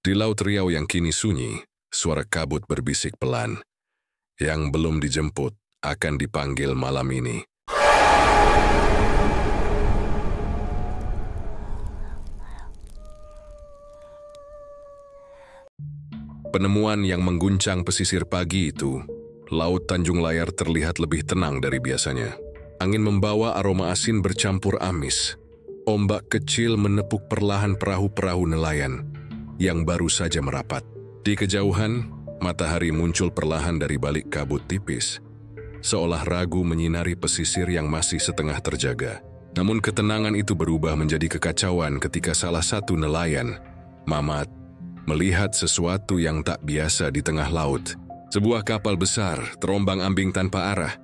Di Laut Riau yang kini sunyi, suara kabut berbisik pelan. Yang belum dijemput akan dipanggil malam ini. Penemuan yang mengguncang pesisir pagi itu, Laut Tanjung Layar terlihat lebih tenang dari biasanya. Angin membawa aroma asin bercampur amis. Ombak kecil menepuk perlahan perahu-perahu nelayan yang baru saja merapat. Di kejauhan, matahari muncul perlahan dari balik kabut tipis, seolah ragu menyinari pesisir yang masih setengah terjaga. Namun ketenangan itu berubah menjadi kekacauan ketika salah satu nelayan, Mamat, melihat sesuatu yang tak biasa di tengah laut. Sebuah kapal besar terombang-ambing tanpa arah,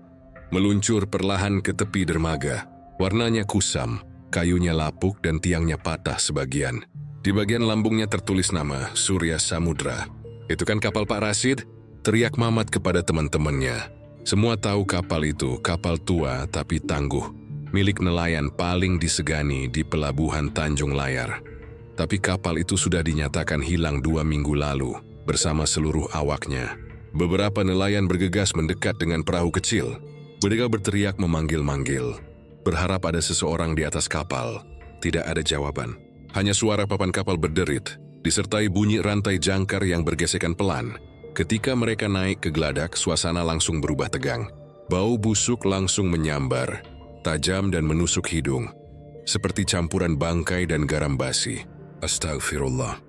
meluncur perlahan ke tepi dermaga. Warnanya kusam, kayunya lapuk dan tiangnya patah sebagian. Di bagian lambungnya tertulis nama Surya Samudra. "Itu kan kapal Pak Rasid?" teriak Mamat kepada teman-temannya. Semua tahu kapal itu kapal tua tapi tangguh, milik nelayan paling disegani di pelabuhan Tanjung Layar. Tapi kapal itu sudah dinyatakan hilang 2 minggu lalu bersama seluruh awaknya. Beberapa nelayan bergegas mendekat dengan perahu kecil. Mereka berteriak memanggil-manggil, berharap ada seseorang di atas kapal. Tidak ada jawaban. Hanya suara papan kapal berderit, disertai bunyi rantai jangkar yang bergesekan pelan. Ketika mereka naik ke geladak, suasana langsung berubah tegang. Bau busuk langsung menyambar, tajam dan menusuk hidung, seperti campuran bangkai dan garam basi. "Astagfirullah,"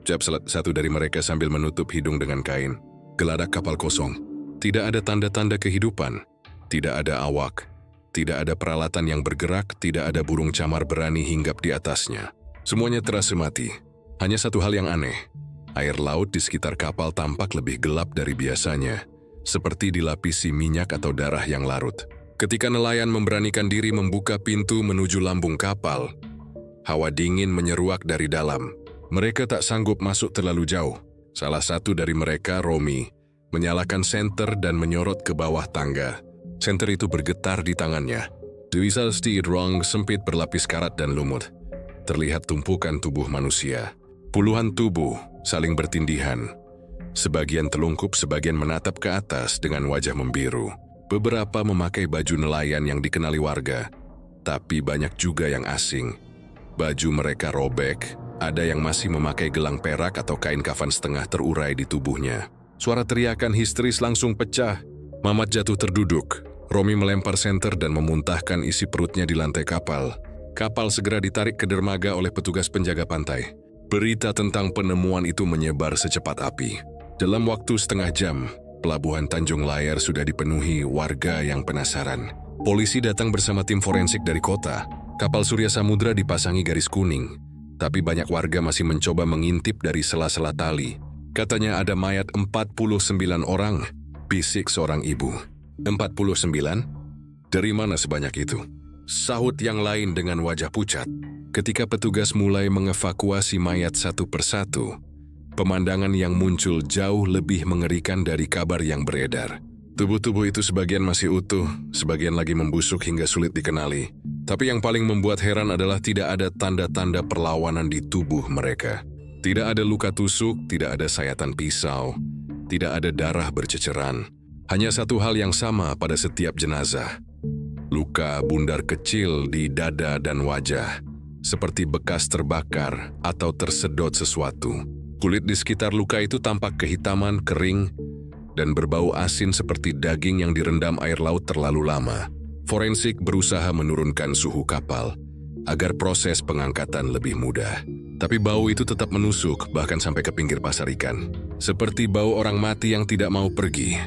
ucap salah satu dari mereka sambil menutup hidung dengan kain. Geladak kapal kosong. Tidak ada tanda-tanda kehidupan. Tidak ada awak. Tidak ada peralatan yang bergerak. Tidak ada burung camar berani hinggap di atasnya. Semuanya terasa mati. Hanya satu hal yang aneh. Air laut di sekitar kapal tampak lebih gelap dari biasanya, seperti dilapisi minyak atau darah yang larut. Ketika nelayan memberanikan diri membuka pintu menuju lambung kapal, hawa dingin menyeruak dari dalam. Mereka tak sanggup masuk terlalu jauh. Salah satu dari mereka, Romi, menyalakan senter dan menyorot ke bawah tangga. Senter itu bergetar di tangannya. Dewisa Ruang sempit berlapis karat dan lumut. Terlihat tumpukan tubuh manusia. Puluhan tubuh saling bertindihan. Sebagian telungkup, sebagian menatap ke atas dengan wajah membiru. Beberapa memakai baju nelayan yang dikenali warga, tapi banyak juga yang asing. Baju mereka robek, ada yang masih memakai gelang perak atau kain kafan setengah terurai di tubuhnya. Suara teriakan histeris langsung pecah. Mamat jatuh terduduk. Romi melempar senter dan memuntahkan isi perutnya di lantai kapal. Kapal segera ditarik ke dermaga oleh petugas penjaga pantai. Berita tentang penemuan itu menyebar secepat api. Dalam waktu setengah jam, pelabuhan Tanjung Layar sudah dipenuhi warga yang penasaran. Polisi datang bersama tim forensik dari kota. Kapal Surya Samudra dipasangi garis kuning, tapi banyak warga masih mencoba mengintip dari sela-sela tali. Katanya ada mayat 49 orang, bisik seorang ibu. 49? Dari mana sebanyak itu? Sahut yang lain dengan wajah pucat. Ketika petugas mulai mengevakuasi mayat satu persatu, pemandangan yang muncul jauh lebih mengerikan dari kabar yang beredar. Tubuh-tubuh itu sebagian masih utuh, sebagian lagi membusuk hingga sulit dikenali. Tapi yang paling membuat heran adalah tidak ada tanda-tanda perlawanan di tubuh mereka. Tidak ada luka tusuk, tidak ada sayatan pisau, tidak ada darah berceceran. Hanya satu hal yang sama pada setiap jenazah. Luka bundar kecil di dada dan wajah, seperti bekas terbakar atau tersedot sesuatu. Kulit di sekitar luka itu tampak kehitaman, kering, dan berbau asin seperti daging yang direndam air laut terlalu lama. Forensik berusaha menurunkan suhu kapal agar proses pengangkatan lebih mudah. Tapi bau itu tetap menusuk, bahkan sampai ke pinggir pasar ikan. Seperti bau orang mati yang tidak mau pergi,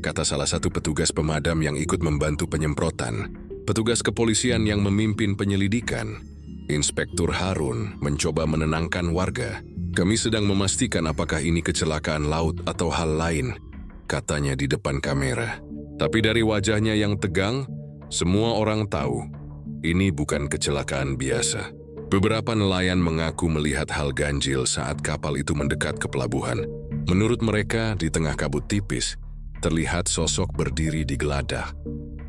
kata salah satu petugas pemadam yang ikut membantu penyemprotan. Petugas kepolisian yang memimpin penyelidikan, Inspektur Harun, mencoba menenangkan warga. "Kami sedang memastikan apakah ini kecelakaan laut atau hal lain," katanya di depan kamera. Tapi dari wajahnya yang tegang, semua orang tahu ini bukan kecelakaan biasa. Beberapa nelayan mengaku melihat hal ganjil saat kapal itu mendekat ke pelabuhan. Menurut mereka, di tengah kabut tipis, terlihat sosok berdiri di geladak,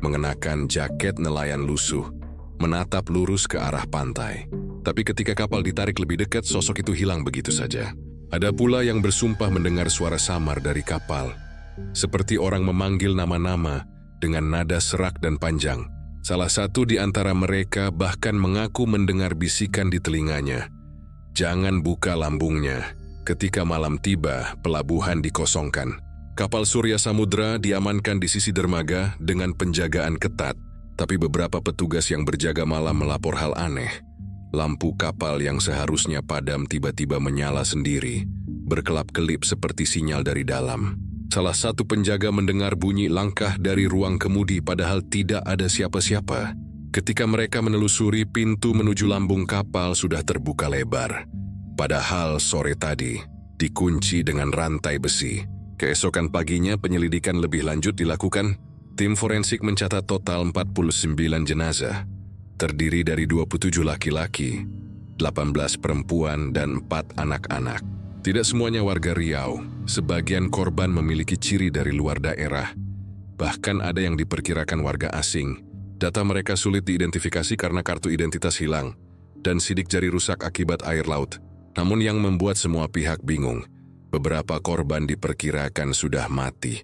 mengenakan jaket nelayan lusuh, menatap lurus ke arah pantai. Tapi ketika kapal ditarik lebih dekat, sosok itu hilang begitu saja. Ada pula yang bersumpah mendengar suara samar dari kapal, seperti orang memanggil nama-nama dengan nada serak dan panjang. Salah satu di antara mereka bahkan mengaku mendengar bisikan di telinganya, "Jangan buka lambungnya." Ketika malam tiba, pelabuhan dikosongkan. Kapal Surya Samudra diamankan di sisi dermaga dengan penjagaan ketat, tapi beberapa petugas yang berjaga malam melapor hal aneh. Lampu kapal yang seharusnya padam tiba-tiba menyala sendiri, berkelap-kelip seperti sinyal dari dalam. Salah satu penjaga mendengar bunyi langkah dari ruang kemudi padahal tidak ada siapa-siapa. Ketika mereka menelusuri, pintu menuju lambung kapal sudah terbuka lebar. Padahal sore tadi dikunci dengan rantai besi. Keesokan paginya penyelidikan lebih lanjut dilakukan. Tim forensik mencatat total 49 jenazah, terdiri dari 27 laki-laki, 18 perempuan, dan 4 anak-anak. Tidak semuanya warga Riau, sebagian korban memiliki ciri dari luar daerah. Bahkan ada yang diperkirakan warga asing. Data mereka sulit diidentifikasi karena kartu identitas hilang dan sidik jari rusak akibat air laut. Namun yang membuat semua pihak bingung, beberapa korban diperkirakan sudah mati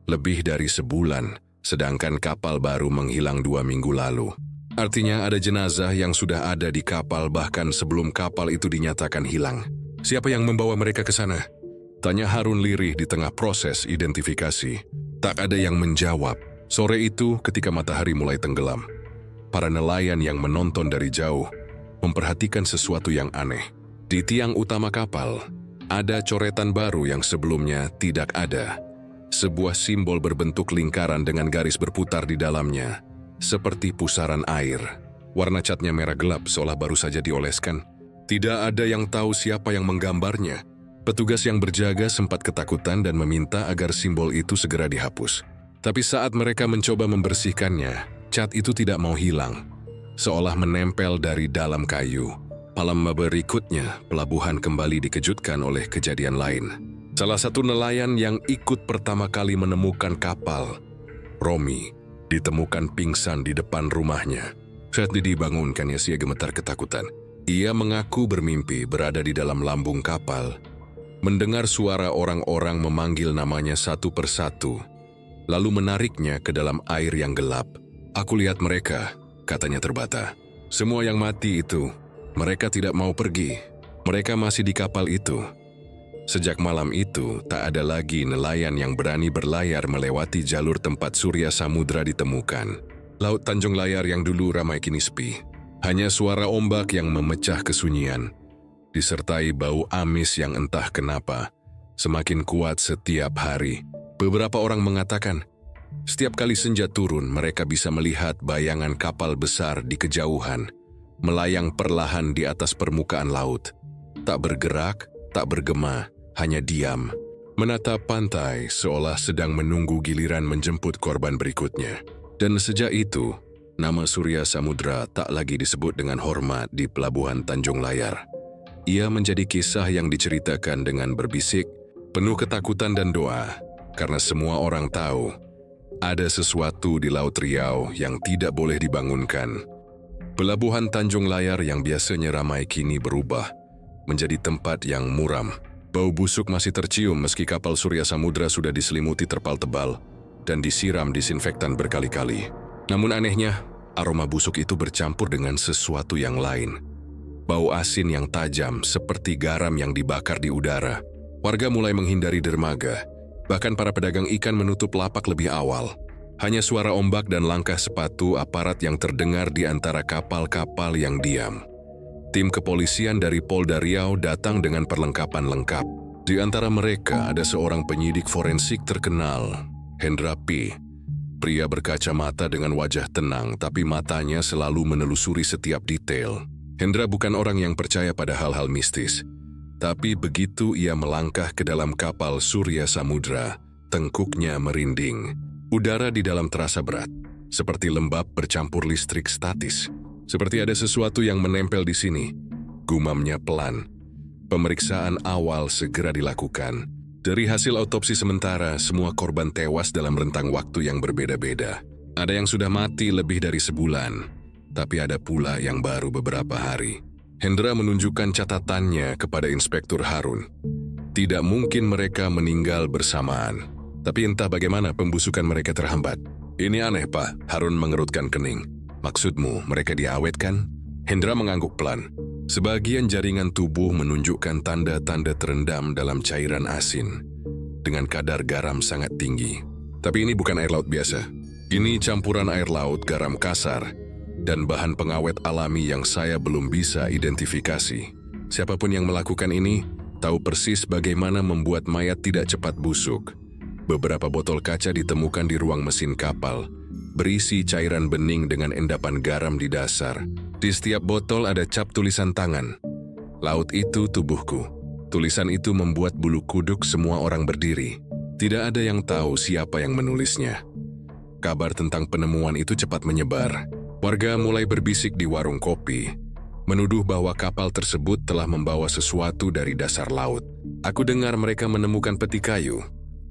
lebih dari sebulan, sedangkan kapal baru menghilang 2 minggu lalu. Artinya ada jenazah yang sudah ada di kapal bahkan sebelum kapal itu dinyatakan hilang. Siapa yang membawa mereka ke sana? Tanya Harun lirih di tengah proses identifikasi. Tak ada yang menjawab. Sore itu ketika matahari mulai tenggelam, para nelayan yang menonton dari jauh memperhatikan sesuatu yang aneh. Di tiang utama kapal, ada coretan baru yang sebelumnya tidak ada. Sebuah simbol berbentuk lingkaran dengan garis berputar di dalamnya, seperti pusaran air. Warna catnya merah gelap seolah baru saja dioleskan. Tidak ada yang tahu siapa yang menggambarnya. Petugas yang berjaga sempat ketakutan dan meminta agar simbol itu segera dihapus. Tapi saat mereka mencoba membersihkannya, cat itu tidak mau hilang, seolah menempel dari dalam kayu. Malam berikutnya, pelabuhan kembali dikejutkan oleh kejadian lain. Salah satu nelayan yang ikut pertama kali menemukan kapal, Romi, ditemukan pingsan di depan rumahnya. Saat dibangunkan, ia gemetar ketakutan. Ia mengaku bermimpi berada di dalam lambung kapal, mendengar suara orang-orang memanggil namanya satu persatu, lalu menariknya ke dalam air yang gelap. "Aku lihat mereka," katanya terbata. "Semua yang mati itu, mereka tidak mau pergi. Mereka masih di kapal itu." Sejak malam itu, tak ada lagi nelayan yang berani berlayar melewati jalur tempat Surya Samudra ditemukan. Laut Tanjung Layar yang dulu ramai kini sepi. Hanya suara ombak yang memecah kesunyian, disertai bau amis yang entah kenapa semakin kuat setiap hari. Beberapa orang mengatakan, setiap kali senja turun, mereka bisa melihat bayangan kapal besar di kejauhan, melayang perlahan di atas permukaan laut. Tak bergerak, tak bergema, hanya diam, menatap pantai seolah sedang menunggu giliran menjemput korban berikutnya. Dan sejak itu, nama Surya Samudra tak lagi disebut dengan hormat di pelabuhan Tanjung Layar. Ia menjadi kisah yang diceritakan dengan berbisik, penuh ketakutan dan doa, karena semua orang tahu ada sesuatu di Laut Riau yang tidak boleh dibangunkan. Pelabuhan Tanjung Layar yang biasanya ramai kini berubah menjadi tempat yang muram. Bau busuk masih tercium meski kapal Surya Samudra sudah diselimuti terpal tebal dan disiram disinfektan berkali-kali. Namun anehnya, aroma busuk itu bercampur dengan sesuatu yang lain. Bau asin yang tajam seperti garam yang dibakar di udara. Warga mulai menghindari dermaga. Bahkan para pedagang ikan menutup lapak lebih awal. Hanya suara ombak dan langkah sepatu aparat yang terdengar di antara kapal-kapal yang diam. Tim kepolisian dari Polda Riau datang dengan perlengkapan lengkap. Di antara mereka ada seorang penyidik forensik terkenal, Hendra P. Pria berkacamata dengan wajah tenang, tapi matanya selalu menelusuri setiap detail. Hendra bukan orang yang percaya pada hal-hal mistis. Tapi begitu ia melangkah ke dalam kapal Surya Samudra, tengkuknya merinding. Udara di dalam terasa berat, seperti lembab bercampur listrik statis. Seperti ada sesuatu yang menempel di sini. Gumamnya pelan. Pemeriksaan awal segera dilakukan. Dari hasil autopsi sementara, semua korban tewas dalam rentang waktu yang berbeda-beda. Ada yang sudah mati lebih dari sebulan, tapi ada pula yang baru beberapa hari. Hendra menunjukkan catatannya kepada Inspektur Harun. Tidak mungkin mereka meninggal bersamaan. Tapi entah bagaimana pembusukan mereka terhambat. Ini aneh, Pak. Harun mengerutkan kening. Maksudmu mereka diawetkan? Hendra mengangguk pelan. Sebagian jaringan tubuh menunjukkan tanda-tanda terendam dalam cairan asin dengan kadar garam sangat tinggi. Tapi ini bukan air laut biasa. Ini campuran air laut, garam kasar, dan bahan pengawet alami yang saya belum bisa identifikasi. Siapapun yang melakukan ini tahu persis bagaimana membuat mayat tidak cepat busuk. Beberapa botol kaca ditemukan di ruang mesin kapal, berisi cairan bening dengan endapan garam di dasar. Di setiap botol ada cap tulisan tangan. Laut itu tubuhku. Tulisan itu membuat bulu kuduk semua orang berdiri. Tidak ada yang tahu siapa yang menulisnya. Kabar tentang penemuan itu cepat menyebar. Warga mulai berbisik di warung kopi, menuduh bahwa kapal tersebut telah membawa sesuatu dari dasar laut. Aku dengar mereka menemukan peti kayu,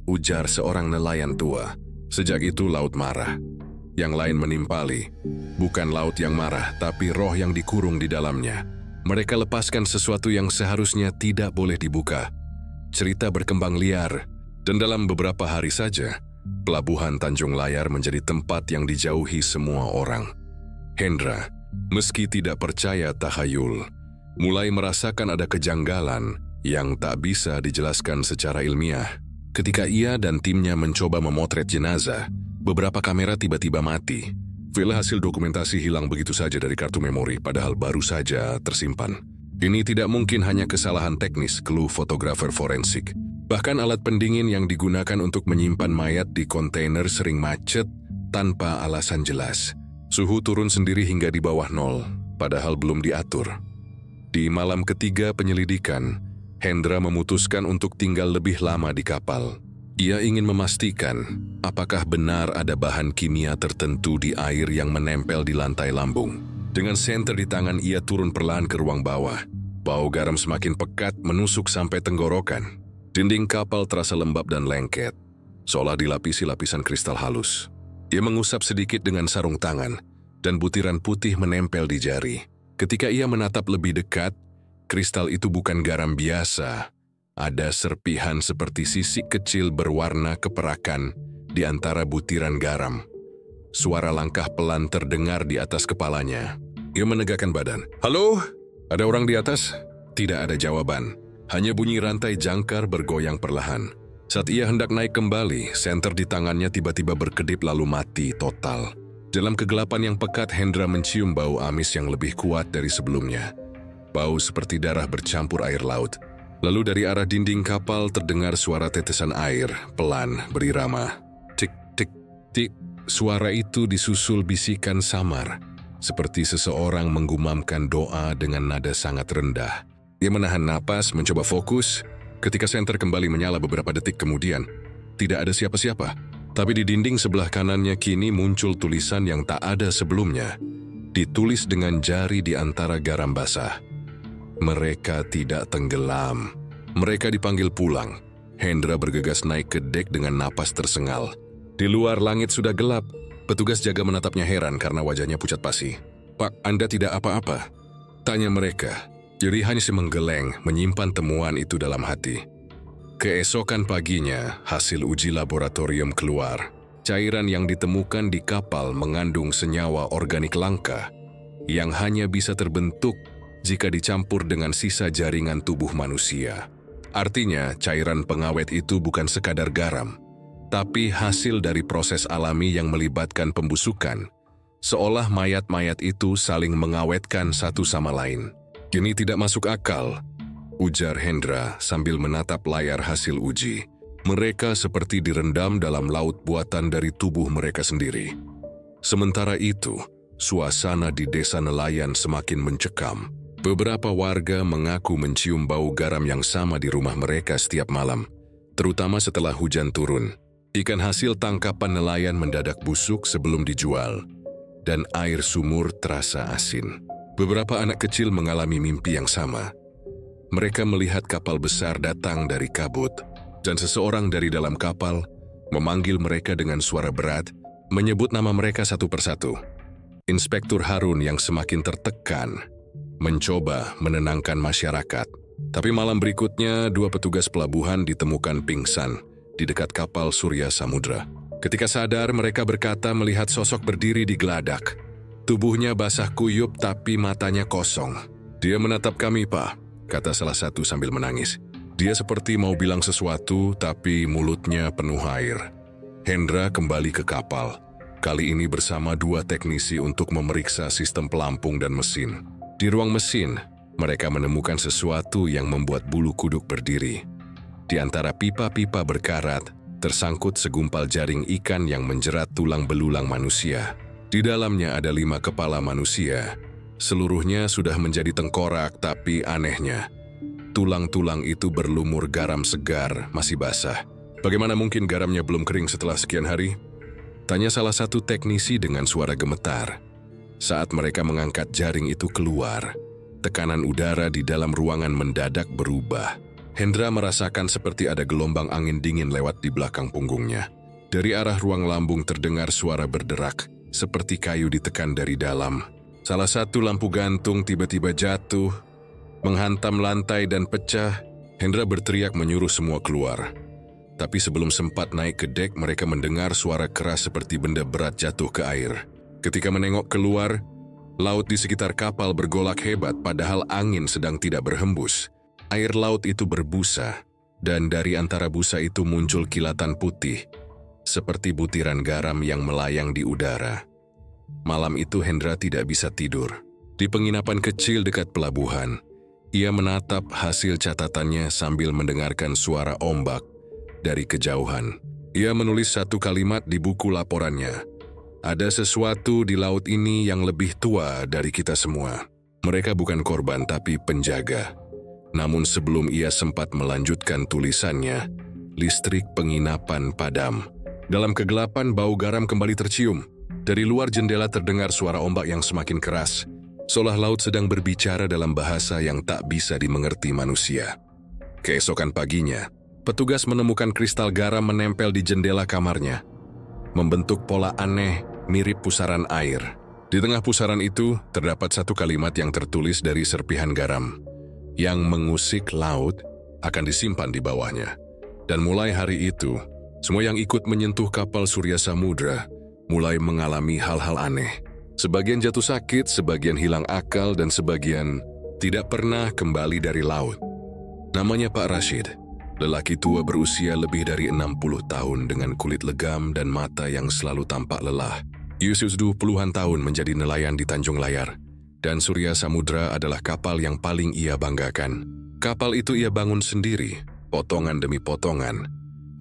ujar seorang nelayan tua. Sejak itu laut marah. Yang lain menimpali. Bukan laut yang marah, tapi roh yang dikurung di dalamnya. Mereka lepaskan sesuatu yang seharusnya tidak boleh dibuka. Cerita berkembang liar, dan dalam beberapa hari saja, pelabuhan Tanjung Layar menjadi tempat yang dijauhi semua orang. Hendra, meski tidak percaya tahayul, mulai merasakan ada kejanggalan yang tak bisa dijelaskan secara ilmiah. Ketika ia dan timnya mencoba memotret jenazah, beberapa kamera tiba-tiba mati. File hasil dokumentasi hilang begitu saja dari kartu memori, padahal baru saja tersimpan. Ini tidak mungkin hanya kesalahan teknis, keluh fotografer forensik. Bahkan alat pendingin yang digunakan untuk menyimpan mayat di kontainer sering macet tanpa alasan jelas. Suhu turun sendiri hingga di bawah 0, padahal belum diatur. Di malam ketiga penyelidikan, Hendra memutuskan untuk tinggal lebih lama di kapal. Ia ingin memastikan apakah benar ada bahan kimia tertentu di air yang menempel di lantai lambung. Dengan senter di tangan, ia turun perlahan ke ruang bawah. Bau garam semakin pekat menusuk sampai tenggorokan. Dinding kapal terasa lembab dan lengket, seolah dilapisi lapisan kristal halus. Ia mengusap sedikit dengan sarung tangan, dan butiran putih menempel di jari. Ketika ia menatap lebih dekat, kristal itu bukan garam biasa. Ada serpihan seperti sisik kecil berwarna keperakan di antara butiran garam. Suara langkah pelan terdengar di atas kepalanya. Ia menegakkan badan. "Halo? Ada orang di atas?" Tidak ada jawaban. Hanya bunyi rantai jangkar bergoyang perlahan. Saat ia hendak naik kembali, senter di tangannya tiba-tiba berkedip lalu mati total. Dalam kegelapan yang pekat, Hendra mencium bau amis yang lebih kuat dari sebelumnya. Bau seperti darah bercampur air laut. Lalu dari arah dinding kapal terdengar suara tetesan air, pelan, berirama. Tik, tik, tik. Suara itu disusul bisikan samar, seperti seseorang menggumamkan doa dengan nada sangat rendah. Ia menahan napas, mencoba fokus. Ketika senter kembali menyala beberapa detik kemudian, tidak ada siapa-siapa. Tapi di dinding sebelah kanannya kini muncul tulisan yang tak ada sebelumnya. Ditulis dengan jari di antara garam basah. Mereka tidak tenggelam. Mereka dipanggil pulang. Hendra bergegas naik ke dek dengan napas tersengal. Di luar langit sudah gelap. Petugas jaga menatapnya heran karena wajahnya pucat pasi. "Pak, Anda tidak apa-apa?" tanya mereka. Jadi hanya si menggeleng menyimpan temuan itu dalam hati. Keesokan paginya, hasil uji laboratorium keluar. Cairan yang ditemukan di kapal mengandung senyawa organik langka yang hanya bisa terbentuk jika dicampur dengan sisa jaringan tubuh manusia. Artinya, cairan pengawet itu bukan sekadar garam, tapi hasil dari proses alami yang melibatkan pembusukan, seolah mayat-mayat itu saling mengawetkan satu sama lain. "Ini tidak masuk akal," ujar Hendra sambil menatap layar hasil uji. Mereka seperti direndam dalam laut buatan dari tubuh mereka sendiri. Sementara itu, suasana di desa nelayan semakin mencekam. Beberapa warga mengaku mencium bau garam yang sama di rumah mereka setiap malam, terutama setelah hujan turun. Ikan hasil tangkapan nelayan mendadak busuk sebelum dijual, dan air sumur terasa asin. Beberapa anak kecil mengalami mimpi yang sama. Mereka melihat kapal besar datang dari kabut, dan seseorang dari dalam kapal memanggil mereka dengan suara berat, menyebut nama mereka satu persatu. Inspektur Harun yang semakin tertekan mencoba menenangkan masyarakat. Tapi malam berikutnya, 2 petugas pelabuhan ditemukan pingsan di dekat kapal Surya Samudra. Ketika sadar, mereka berkata melihat sosok berdiri di geladak. Tubuhnya basah kuyup tapi matanya kosong. "Dia menatap kami, Pak," kata salah satu sambil menangis. Dia seperti mau bilang sesuatu, tapi mulutnya penuh air. Hendra kembali ke kapal. Kali ini bersama 2 teknisi untuk memeriksa sistem pelampung dan mesin. Di ruang mesin, mereka menemukan sesuatu yang membuat bulu kuduk berdiri. Di antara pipa-pipa berkarat, tersangkut segumpal jaring ikan yang menjerat tulang belulang manusia. Di dalamnya ada 5 kepala manusia. Seluruhnya sudah menjadi tengkorak, tapi anehnya, tulang-tulang itu berlumur garam segar, masih basah. "Bagaimana mungkin garamnya belum kering setelah sekian hari?" tanya salah satu teknisi dengan suara gemetar. Saat mereka mengangkat jaring itu keluar, tekanan udara di dalam ruangan mendadak berubah. Hendra merasakan seperti ada gelombang angin dingin lewat di belakang punggungnya. Dari arah ruang lambung terdengar suara berderak, seperti kayu ditekan dari dalam. Salah satu lampu gantung tiba-tiba jatuh, menghantam lantai dan pecah. Hendra berteriak menyuruh semua keluar. Tapi sebelum sempat naik ke dek, mereka mendengar suara keras seperti benda berat jatuh ke air. Ketika menengok keluar, laut di sekitar kapal bergolak hebat padahal angin sedang tidak berhembus. Air laut itu berbusa, dan dari antara busa itu muncul kilatan putih, seperti butiran garam yang melayang di udara. Malam itu Hendra tidak bisa tidur. Di penginapan kecil dekat pelabuhan, ia menatap hasil catatannya sambil mendengarkan suara ombak dari kejauhan. Ia menulis 1 kalimat di buku laporannya. "Ada sesuatu di laut ini yang lebih tua dari kita semua. Mereka bukan korban tapi penjaga." Namun sebelum ia sempat melanjutkan tulisannya, listrik penginapan padam. Dalam kegelapan, bau garam kembali tercium. Dari luar jendela terdengar suara ombak yang semakin keras, seolah laut sedang berbicara dalam bahasa yang tak bisa dimengerti manusia. Keesokan paginya, petugas menemukan kristal garam menempel di jendela kamarnya, membentuk pola aneh mirip pusaran air. Di tengah pusaran itu, terdapat 1 kalimat yang tertulis dari serpihan garam. "Yang mengusik laut akan disimpan di bawahnya." Dan mulai hari itu, semua yang ikut menyentuh kapal Surya Samudra mulai mengalami hal-hal aneh. Sebagian jatuh sakit, sebagian hilang akal, dan sebagian tidak pernah kembali dari laut. Namanya Pak Rashid, lelaki tua berusia lebih dari 60 tahun dengan kulit legam dan mata yang selalu tampak lelah. Ia sudah puluhan tahun menjadi nelayan di Tanjung Layar. Dan Surya Samudra adalah kapal yang paling ia banggakan. Kapal itu ia bangun sendiri, potongan demi potongan,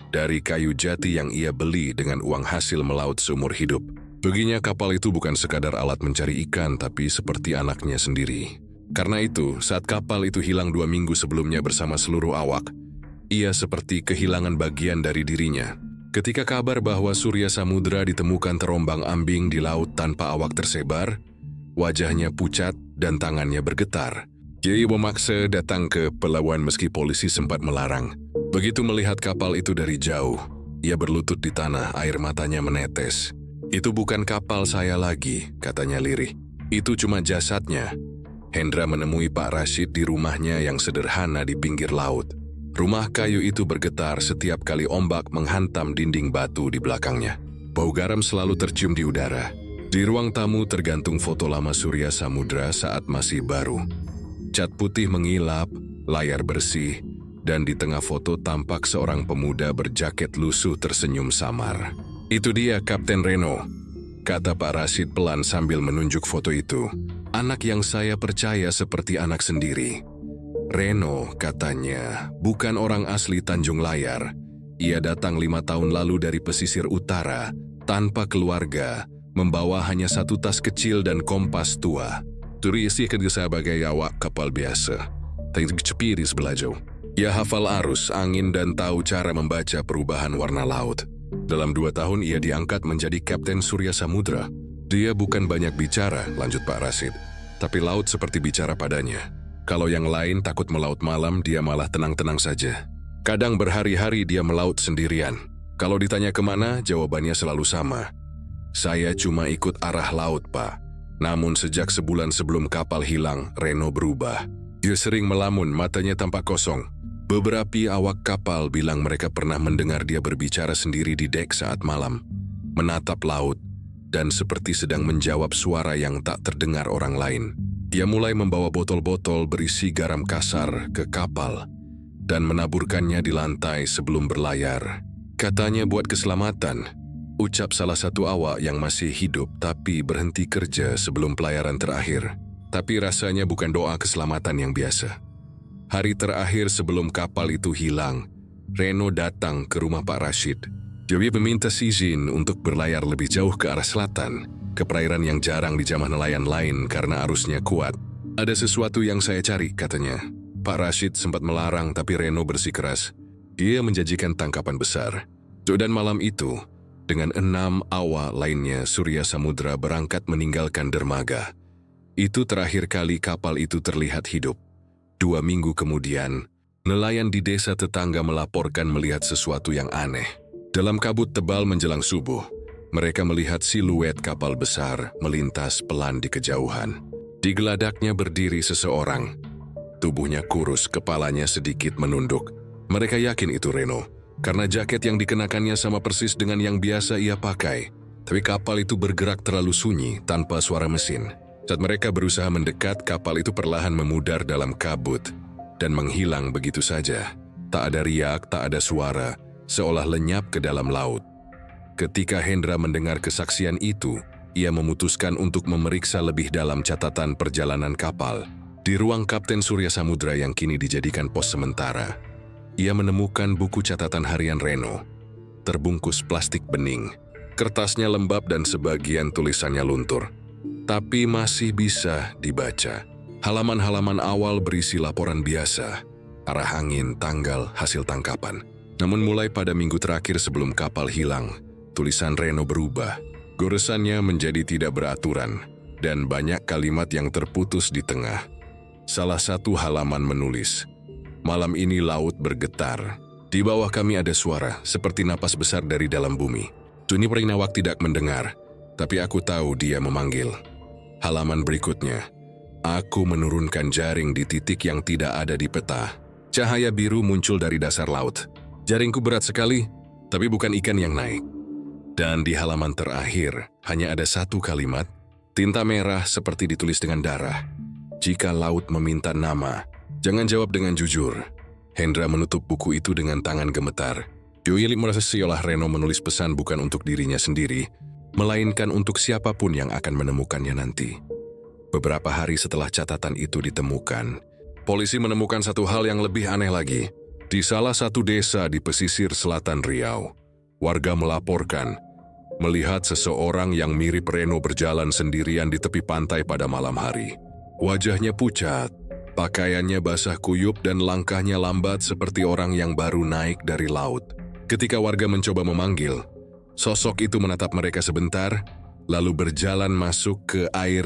dari kayu jati yang ia beli dengan uang hasil melaut seumur hidup. Baginya kapal itu bukan sekadar alat mencari ikan, tapi seperti anaknya sendiri. Karena itu, saat kapal itu hilang 2 minggu sebelumnya bersama seluruh awak, ia seperti kehilangan bagian dari dirinya. Ketika kabar bahwa Surya Samudra ditemukan terombang-ambing di laut tanpa awak tersebar, wajahnya pucat dan tangannya bergetar. Ia memaksa datang ke pelabuhan meski polisi sempat melarang. Begitu melihat kapal itu dari jauh, ia berlutut di tanah, air matanya menetes. "Itu bukan kapal saya lagi," katanya lirih. "Itu cuma jasadnya." Hendra menemui Pak Rashid di rumahnya yang sederhana di pinggir laut. Rumah kayu itu bergetar setiap kali ombak menghantam dinding batu di belakangnya. Bau garam selalu tercium di udara. Di ruang tamu tergantung foto lama Surya Samudra saat masih baru. Cat putih mengilap, layar bersih, dan di tengah foto tampak seorang pemuda berjaket lusuh tersenyum samar. "Itu dia Kapten Reno," kata Pak Rashid pelan sambil menunjuk foto itu. "Anak yang saya percaya seperti anak sendiri." Reno, katanya, bukan orang asli Tanjung Layar. Ia datang 5 tahun lalu dari pesisir utara, tanpa keluarga, membawa hanya 1 tas kecil dan kompas tua. Turisi sebagai awak kapal biasa. Tapi cepi di sebelah jauh. Ia hafal arus, angin, dan tahu cara membaca perubahan warna laut. Dalam 2 tahun ia diangkat menjadi Kapten Surya Samudra. Dia bukan banyak bicara, lanjut Pak Rashid. Tapi laut seperti bicara padanya. Kalau yang lain takut melaut malam, dia malah tenang-tenang saja. Kadang berhari-hari dia melaut sendirian. Kalau ditanya kemana, jawabannya selalu sama. "Saya cuma ikut arah laut, Pak. Namun sejak sebulan sebelum kapal hilang, Reno berubah. Dia sering melamun, matanya tampak kosong. Beberapa awak kapal bilang mereka pernah mendengar dia berbicara sendiri di dek saat malam, menatap laut, dan seperti sedang menjawab suara yang tak terdengar orang lain. Dia mulai membawa botol-botol berisi garam kasar ke kapal dan menaburkannya di lantai sebelum berlayar. Katanya buat keselamatan, ucap salah satu awak yang masih hidup tapi berhenti kerja sebelum pelayaran terakhir. Tapi rasanya bukan doa keselamatan yang biasa. Hari terakhir sebelum kapal itu hilang, Reno datang ke rumah Pak Rashid. Dia meminta izin untuk berlayar lebih jauh ke arah selatan, ke perairan yang jarang dijamah nelayan lain karena arusnya kuat. Ada sesuatu yang saya cari, katanya. Pak Rashid sempat melarang tapi Reno bersikeras. Dia menjanjikan tangkapan besar. Dan malam itu, dengan 6 awak lainnya, Surya Samudra berangkat meninggalkan dermaga. Itu terakhir kali kapal itu terlihat hidup. 2 minggu kemudian, nelayan di desa tetangga melaporkan melihat sesuatu yang aneh. Dalam kabut tebal menjelang subuh, mereka melihat siluet kapal besar melintas pelan di kejauhan. Di geladaknya berdiri seseorang. Tubuhnya kurus, kepalanya sedikit menunduk. Mereka yakin itu Reno, karena jaket yang dikenakannya sama persis dengan yang biasa ia pakai. Tapi kapal itu bergerak terlalu sunyi tanpa suara mesin. Saat mereka berusaha mendekat, kapal itu perlahan memudar dalam kabut dan menghilang begitu saja. Tak ada riak, tak ada suara, seolah lenyap ke dalam laut. Ketika Hendra mendengar kesaksian itu, ia memutuskan untuk memeriksa lebih dalam catatan perjalanan kapal. Di ruang Kapten Surya Samudra yang kini dijadikan pos sementara, ia menemukan buku catatan harian Reno, terbungkus plastik bening. Kertasnya lembab dan sebagian tulisannya luntur, tapi masih bisa dibaca. Halaman-halaman awal berisi laporan biasa, arah angin, tanggal, hasil tangkapan. Namun mulai pada minggu terakhir sebelum kapal hilang, tulisan Reno berubah. Goresannya menjadi tidak beraturan, dan banyak kalimat yang terputus di tengah. Salah satu halaman menulis, "Malam ini laut bergetar. Di bawah kami ada suara, seperti napas besar dari dalam bumi. Tuni Perinawak tidak mendengar, tapi aku tahu dia memanggil." Halaman berikutnya, "Aku menurunkan jaring di titik yang tidak ada di peta. Cahaya biru muncul dari dasar laut. Jaringku berat sekali, tapi bukan ikan yang naik." Dan di halaman terakhir, hanya ada satu kalimat, tinta merah seperti ditulis dengan darah. "Jika laut meminta nama, jangan jawab dengan jujur." Hendra menutup buku itu dengan tangan gemetar. Yoyili merasa seolah Reno menulis pesan bukan untuk dirinya sendiri, melainkan untuk siapapun yang akan menemukannya nanti. Beberapa hari setelah catatan itu ditemukan, polisi menemukan satu hal yang lebih aneh lagi. Di salah satu desa di pesisir selatan Riau, warga melaporkan melihat seseorang yang mirip Reno berjalan sendirian di tepi pantai pada malam hari. Wajahnya pucat, pakaiannya basah kuyup dan langkahnya lambat seperti orang yang baru naik dari laut. Ketika warga mencoba memanggil, sosok itu menatap mereka sebentar, lalu berjalan masuk ke air.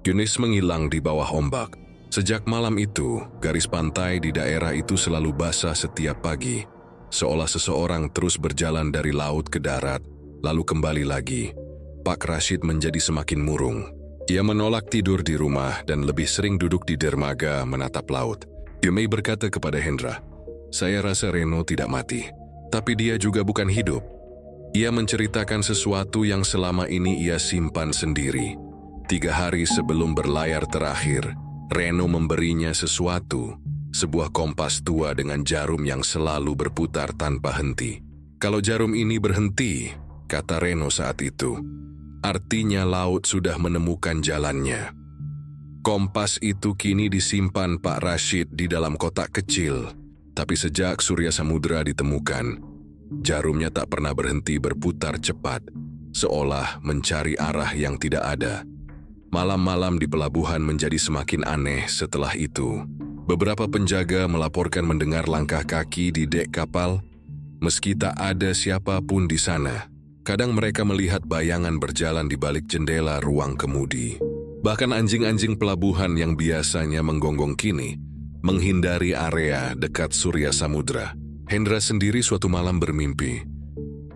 Yunis menghilang di bawah ombak. Sejak malam itu, garis pantai di daerah itu selalu basah setiap pagi, seolah seseorang terus berjalan dari laut ke darat, lalu kembali lagi. Pak Rashid menjadi semakin murung. Ia menolak tidur di rumah dan lebih sering duduk di dermaga menatap laut. Yumei berkata kepada Hendra, "Saya rasa Reno tidak mati, tapi dia juga bukan hidup." Ia menceritakan sesuatu yang selama ini ia simpan sendiri. 3 hari sebelum berlayar terakhir, Reno memberinya sesuatu, sebuah kompas tua dengan jarum yang selalu berputar tanpa henti. "Kalau jarum ini berhenti," kata Reno saat itu, "artinya laut sudah menemukan jalannya." Kompas itu kini disimpan Pak Rashid di dalam kotak kecil, tapi sejak Surya Samudra ditemukan, jarumnya tak pernah berhenti berputar cepat, seolah mencari arah yang tidak ada. Malam-malam di pelabuhan menjadi semakin aneh setelah itu. Beberapa penjaga melaporkan mendengar langkah kaki di dek kapal, meski tak ada siapapun di sana. Kadang mereka melihat bayangan berjalan di balik jendela ruang kemudi. Bahkan anjing-anjing pelabuhan yang biasanya menggonggong kini menghindari area dekat Surya Samudra. Hendra sendiri suatu malam bermimpi.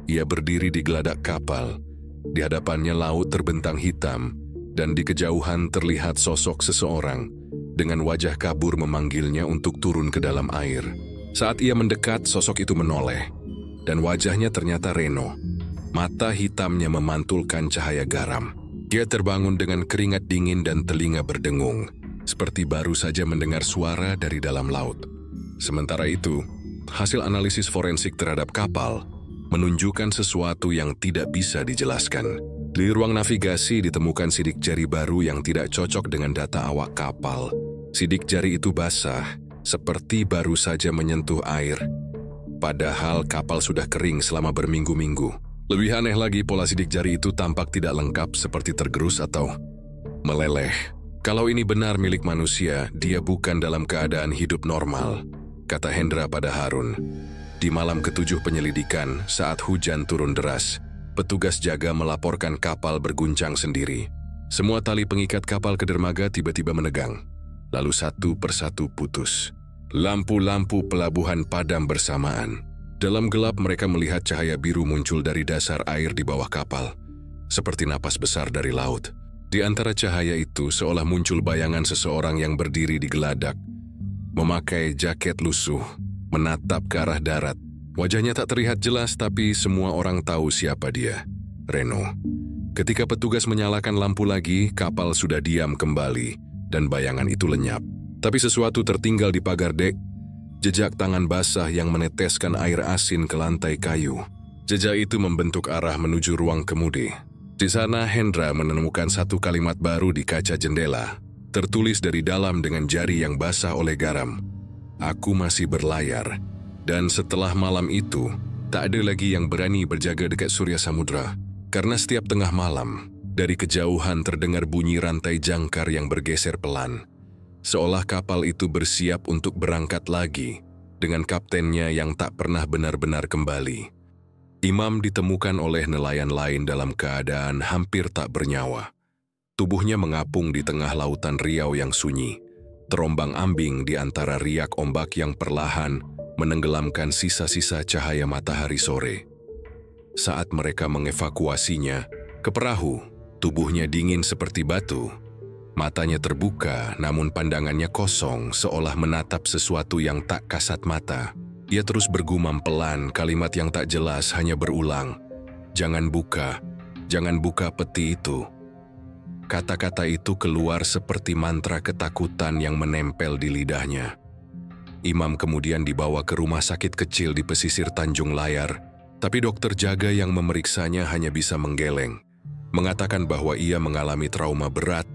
Ia berdiri di geladak kapal. Di hadapannya laut terbentang hitam, dan di kejauhan terlihat sosok seseorang dengan wajah kabur memanggilnya untuk turun ke dalam air. Saat ia mendekat, sosok itu menoleh, dan wajahnya ternyata Reno. Mata hitamnya memantulkan cahaya garam. Dia terbangun dengan keringat dingin dan telinga berdengung, seperti baru saja mendengar suara dari dalam laut. Sementara itu, hasil analisis forensik terhadap kapal menunjukkan sesuatu yang tidak bisa dijelaskan. Di ruang navigasi ditemukan sidik jari baru yang tidak cocok dengan data awak kapal. Sidik jari itu basah, seperti baru saja menyentuh air. Padahal kapal sudah kering selama berminggu-minggu. Lebih aneh lagi, pola sidik jari itu tampak tidak lengkap, seperti tergerus atau meleleh. Kalau ini benar milik manusia, dia bukan dalam keadaan hidup normal, kata Hendra pada Harun. Di malam ke-7 penyelidikan, saat hujan turun deras, petugas jaga melaporkan kapal berguncang sendiri. Semua tali pengikat kapal ke dermaga tiba-tiba menegang, lalu satu persatu putus. Lampu-lampu pelabuhan padam bersamaan. Dalam gelap mereka melihat cahaya biru muncul dari dasar air di bawah kapal, seperti napas besar dari laut. Di antara cahaya itu seolah muncul bayangan seseorang yang berdiri di geladak, memakai jaket lusuh, menatap ke arah darat. Wajahnya tak terlihat jelas, tapi semua orang tahu siapa dia, Reno. Ketika petugas menyalakan lampu lagi, kapal sudah diam kembali, dan bayangan itu lenyap. Tapi sesuatu tertinggal di pagar dek, jejak tangan basah yang meneteskan air asin ke lantai kayu. Jejak itu membentuk arah menuju ruang kemudi. Di sana Hendra menemukan satu kalimat baru di kaca jendela, tertulis dari dalam dengan jari yang basah oleh garam. Aku masih berlayar. Dan setelah malam itu, tak ada lagi yang berani berjaga dekat Surya Samudra. Karena setiap tengah malam, dari kejauhan terdengar bunyi rantai jangkar yang bergeser pelan. Seolah kapal itu bersiap untuk berangkat lagi, dengan kaptennya yang tak pernah benar-benar kembali. Imam ditemukan oleh nelayan lain dalam keadaan hampir tak bernyawa. Tubuhnya mengapung di tengah lautan Riau yang sunyi, terombang-ambing di antara riak ombak yang perlahan menenggelamkan sisa-sisa cahaya matahari sore. Saat mereka mengevakuasinya ke perahu, tubuhnya dingin seperti batu. Matanya terbuka, namun pandangannya kosong, seolah menatap sesuatu yang tak kasat mata. Ia terus bergumam pelan, kalimat yang tak jelas hanya berulang. Jangan buka peti itu. Kata-kata itu keluar seperti mantra ketakutan yang menempel di lidahnya. Imam kemudian dibawa ke rumah sakit kecil di pesisir Tanjung Layar, tapi dokter jaga yang memeriksanya hanya bisa menggeleng, mengatakan bahwa ia mengalami trauma berat,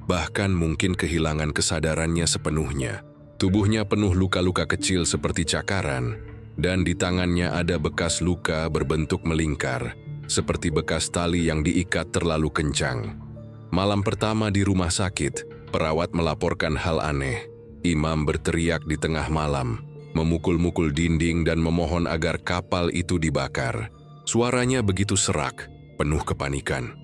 bahkan mungkin kehilangan kesadarannya sepenuhnya. Tubuhnya penuh luka-luka kecil seperti cakaran, dan di tangannya ada bekas luka berbentuk melingkar, seperti bekas tali yang diikat terlalu kencang. Malam pertama di rumah sakit, perawat melaporkan hal aneh. Imam berteriak di tengah malam, memukul-mukul dinding dan memohon agar kapal itu dibakar. Suaranya begitu serak, penuh kepanikan.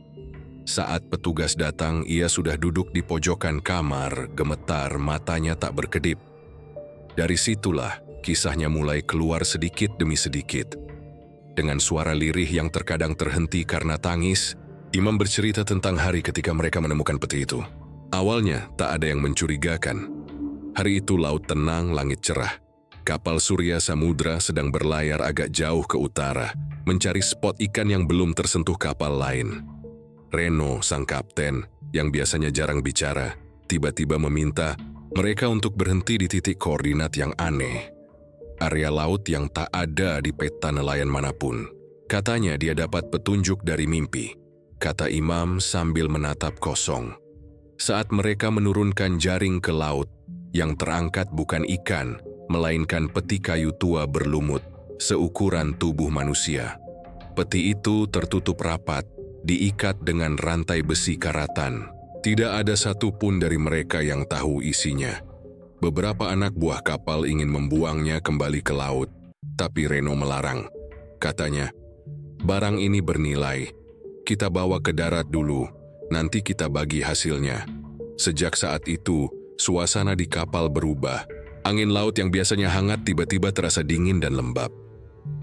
Saat petugas datang, ia sudah duduk di pojokan kamar, gemetar, matanya tak berkedip. Dari situlah kisahnya mulai keluar sedikit demi sedikit. Dengan suara lirih yang terkadang terhenti karena tangis, Imam bercerita tentang hari ketika mereka menemukan peti itu. Awalnya tak ada yang mencurigakan. Hari itu laut tenang, langit cerah. Kapal Surya Samudra sedang berlayar agak jauh ke utara, mencari spot ikan yang belum tersentuh kapal lain. Reno, sang kapten, yang biasanya jarang bicara, tiba-tiba meminta mereka untuk berhenti di titik koordinat yang aneh. Area laut yang tak ada di peta nelayan manapun. Katanya dia dapat petunjuk dari mimpi, kata Imam sambil menatap kosong. Saat mereka menurunkan jaring ke laut, yang terangkat bukan ikan, melainkan peti kayu tua berlumut, seukuran tubuh manusia. Peti itu tertutup rapat, diikat dengan rantai besi karatan. Tidak ada satupun dari mereka yang tahu isinya. Beberapa anak buah kapal ingin membuangnya kembali ke laut, tapi Reno melarang. Katanya, barang ini bernilai, kita bawa ke darat dulu, nanti kita bagi hasilnya. Sejak saat itu, suasana di kapal berubah. Angin laut yang biasanya hangat tiba-tiba terasa dingin dan lembab.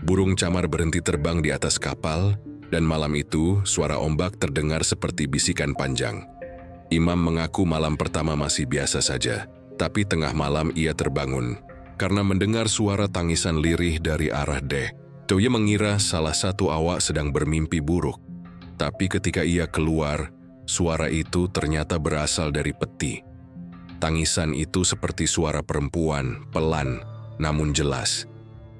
Burung camar berhenti terbang di atas kapal, dan malam itu suara ombak terdengar seperti bisikan panjang. Imam mengaku malam pertama masih biasa saja, tapi tengah malam ia terbangun karena mendengar suara tangisan lirih dari arah dek. Ia mengira salah satu awak sedang bermimpi buruk. Tapi ketika ia keluar, suara itu ternyata berasal dari peti. Tangisan itu seperti suara perempuan, pelan, namun jelas.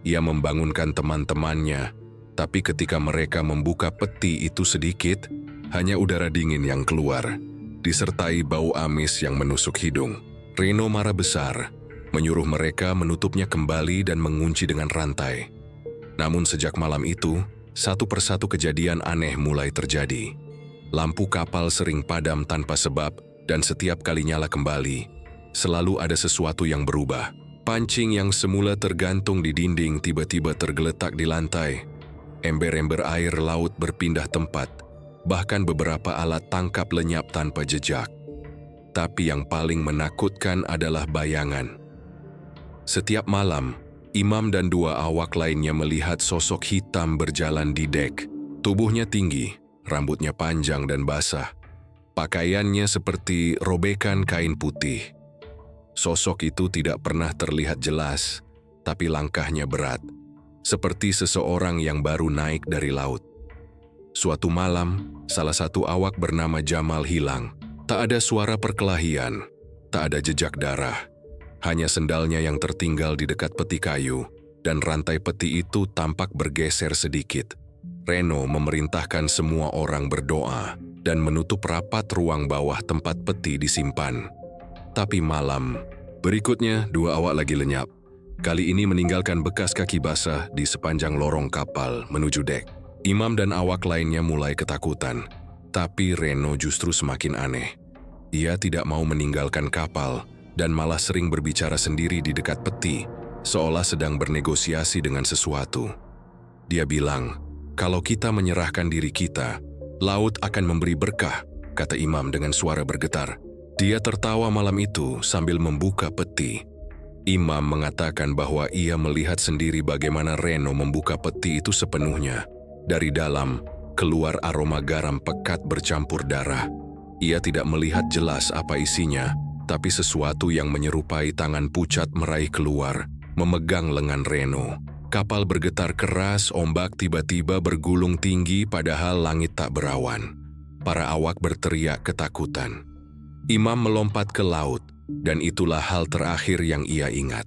Ia membangunkan teman-temannya, tapi ketika mereka membuka peti itu sedikit, hanya udara dingin yang keluar, disertai bau amis yang menusuk hidung. Reno marah besar, menyuruh mereka menutupnya kembali dan mengunci dengan rantai. Namun sejak malam itu, satu persatu kejadian aneh mulai terjadi. Lampu kapal sering padam tanpa sebab, dan setiap kali nyala kembali, selalu ada sesuatu yang berubah. Pancing yang semula tergantung di dinding tiba-tiba tergeletak di lantai. Ember-ember air laut berpindah tempat, bahkan beberapa alat tangkap lenyap tanpa jejak. Tapi yang paling menakutkan adalah bayangan. Setiap malam, Imam dan dua awak lainnya melihat sosok hitam berjalan di dek. Tubuhnya tinggi, rambutnya panjang dan basah. Pakaiannya seperti robekan kain putih. Sosok itu tidak pernah terlihat jelas, tapi langkahnya berat, seperti seseorang yang baru naik dari laut. Suatu malam, salah satu awak bernama Jamal hilang. Tak ada suara perkelahian, tak ada jejak darah. Hanya sendalnya yang tertinggal di dekat peti kayu, dan rantai peti itu tampak bergeser sedikit. Reno memerintahkan semua orang berdoa dan menutup rapat ruang bawah tempat peti disimpan. Tapi malam berikutnya, dua awak lagi lenyap. Kali ini meninggalkan bekas kaki basah di sepanjang lorong kapal menuju dek. Imam dan awak lainnya mulai ketakutan, tapi Reno justru semakin aneh. Ia tidak mau meninggalkan kapal, dan malah sering berbicara sendiri di dekat peti, seolah sedang bernegosiasi dengan sesuatu. Dia bilang, "Kalau kita menyerahkan diri kita, laut akan memberi berkah," kata Imam dengan suara bergetar. Dia tertawa malam itu sambil membuka peti. Imam mengatakan bahwa ia melihat sendiri bagaimana Reno membuka peti itu sepenuhnya. Dari dalam, keluar aroma garam pekat bercampur darah. Ia tidak melihat jelas apa isinya, tapi sesuatu yang menyerupai tangan pucat meraih keluar, memegang lengan Reno. Kapal bergetar keras, ombak tiba-tiba bergulung tinggi padahal langit tak berawan. Para awak berteriak ketakutan. Imam melompat ke laut, dan itulah hal terakhir yang ia ingat.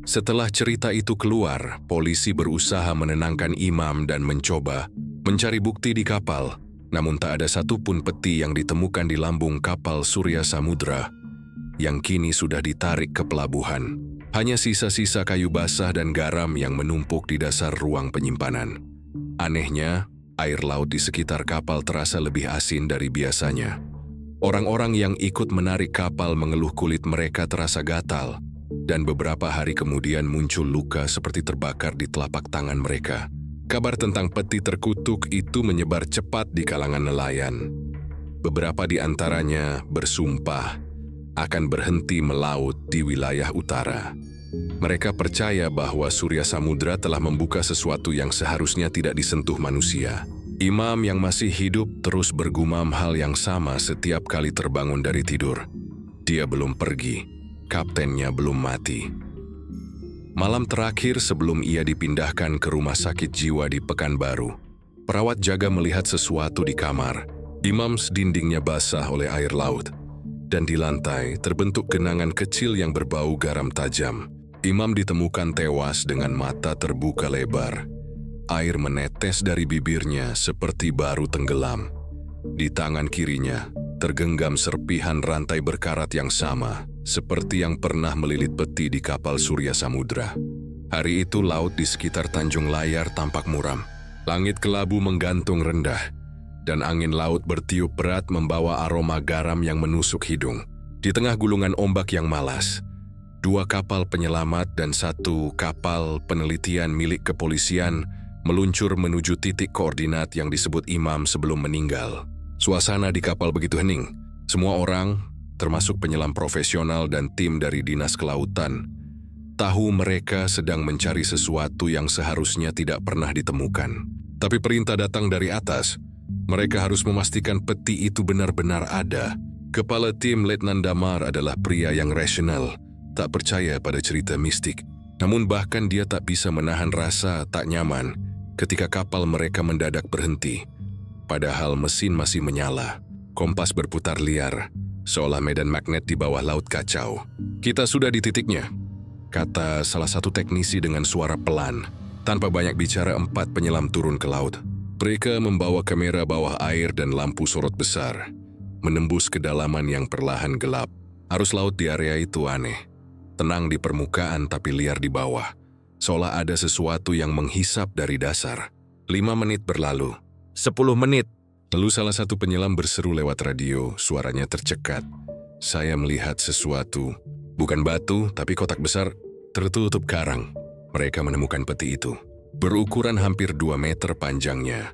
Setelah cerita itu keluar, polisi berusaha menenangkan Imam dan mencoba mencari bukti di kapal, namun tak ada satupun peti yang ditemukan di lambung kapal Surya Samudra yang kini sudah ditarik ke pelabuhan. Hanya sisa-sisa kayu basah dan garam yang menumpuk di dasar ruang penyimpanan. Anehnya, air laut di sekitar kapal terasa lebih asin dari biasanya. Orang-orang yang ikut menarik kapal mengeluh kulit mereka terasa gatal, dan beberapa hari kemudian muncul luka seperti terbakar di telapak tangan mereka. Kabar tentang peti terkutuk itu menyebar cepat di kalangan nelayan. Beberapa di antaranya bersumpah akan berhenti melaut di wilayah utara. Mereka percaya bahwa Surya Samudra telah membuka sesuatu yang seharusnya tidak disentuh manusia. Imam yang masih hidup terus bergumam hal yang sama setiap kali terbangun dari tidur. Dia belum pergi, kaptennya belum mati. Malam terakhir sebelum ia dipindahkan ke rumah sakit jiwa di Pekanbaru, perawat jaga melihat sesuatu di kamar. Imam dindingnya basah oleh air laut, dan di lantai terbentuk genangan kecil yang berbau garam tajam. Imam ditemukan tewas dengan mata terbuka lebar. Air menetes dari bibirnya seperti baru tenggelam. Di tangan kirinya tergenggam serpihan rantai berkarat yang sama, seperti yang pernah melilit peti di kapal Surya Samudra. Hari itu laut di sekitar Tanjung Layar tampak muram. Langit kelabu menggantung rendah, dan angin laut bertiup berat membawa aroma garam yang menusuk hidung. Di tengah gulungan ombak yang malas, 2 kapal penyelamat dan 1 kapal penelitian milik kepolisian meluncur menuju titik koordinat yang disebut Imam sebelum meninggal. Suasana di kapal begitu hening. Semua orang, termasuk penyelam profesional dan tim dari Dinas Kelautan, tahu mereka sedang mencari sesuatu yang seharusnya tidak pernah ditemukan. Tapi perintah datang dari atas. Mereka harus memastikan peti itu benar-benar ada. Kepala tim Letnan Damar adalah pria yang rasional, tak percaya pada cerita mistik. Namun bahkan dia tak bisa menahan rasa tak nyaman ketika kapal mereka mendadak berhenti. Padahal mesin masih menyala, kompas berputar liar, seolah medan magnet di bawah laut kacau. "Kita sudah di titiknya," kata salah satu teknisi dengan suara pelan. Tanpa banyak bicara, 4 penyelam turun ke laut. Mereka membawa kamera bawah air dan lampu sorot besar, menembus kedalaman yang perlahan gelap. Arus laut di area itu aneh. Tenang di permukaan tapi liar di bawah, seolah ada sesuatu yang menghisap dari dasar. 5 menit berlalu. 10 menit. Lalu salah satu penyelam berseru lewat radio, suaranya tercekat. "Saya melihat sesuatu. Bukan batu, tapi kotak besar tertutup karang." Mereka menemukan peti itu. Berukuran hampir 2 meter panjangnya.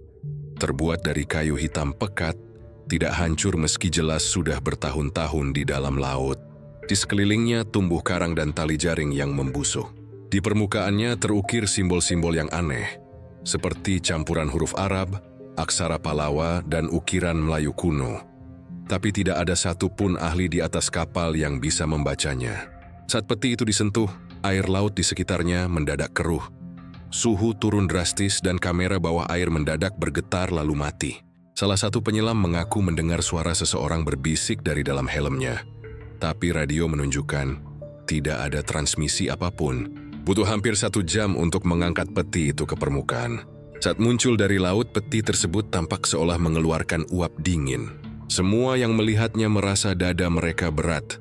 Terbuat dari kayu hitam pekat, tidak hancur meski jelas sudah bertahun-tahun di dalam laut. Di sekelilingnya tumbuh karang dan tali jaring yang membusuk. Di permukaannya terukir simbol-simbol yang aneh, seperti campuran huruf Arab, aksara Palawa, dan ukiran Melayu kuno. Tapi tidak ada satupun ahli di atas kapal yang bisa membacanya. Saat peti itu disentuh, air laut di sekitarnya mendadak keruh. Suhu turun drastis dan kamera bawah air mendadak bergetar lalu mati. Salah satu penyelam mengaku mendengar suara seseorang berbisik dari dalam helmnya. Tapi radio menunjukkan tidak ada transmisi apapun. Butuh hampir 1 jam untuk mengangkat peti itu ke permukaan. Saat muncul dari laut, peti tersebut tampak seolah mengeluarkan uap dingin. Semua yang melihatnya merasa dada mereka berat.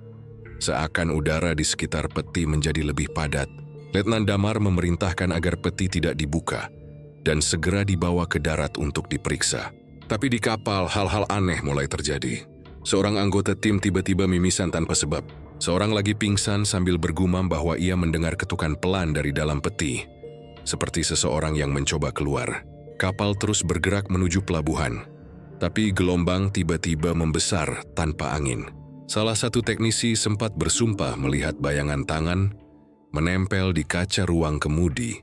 Seakan udara di sekitar peti menjadi lebih padat. Letnan Damar memerintahkan agar peti tidak dibuka dan segera dibawa ke darat untuk diperiksa. Tapi di kapal, hal-hal aneh mulai terjadi. Seorang anggota tim tiba-tiba mimisan tanpa sebab. Seorang lagi pingsan sambil bergumam bahwa ia mendengar ketukan pelan dari dalam peti, seperti seseorang yang mencoba keluar. Kapal terus bergerak menuju pelabuhan, tapi gelombang tiba-tiba membesar tanpa angin. Salah satu teknisi sempat bersumpah melihat bayangan tangan menempel di kaca ruang kemudi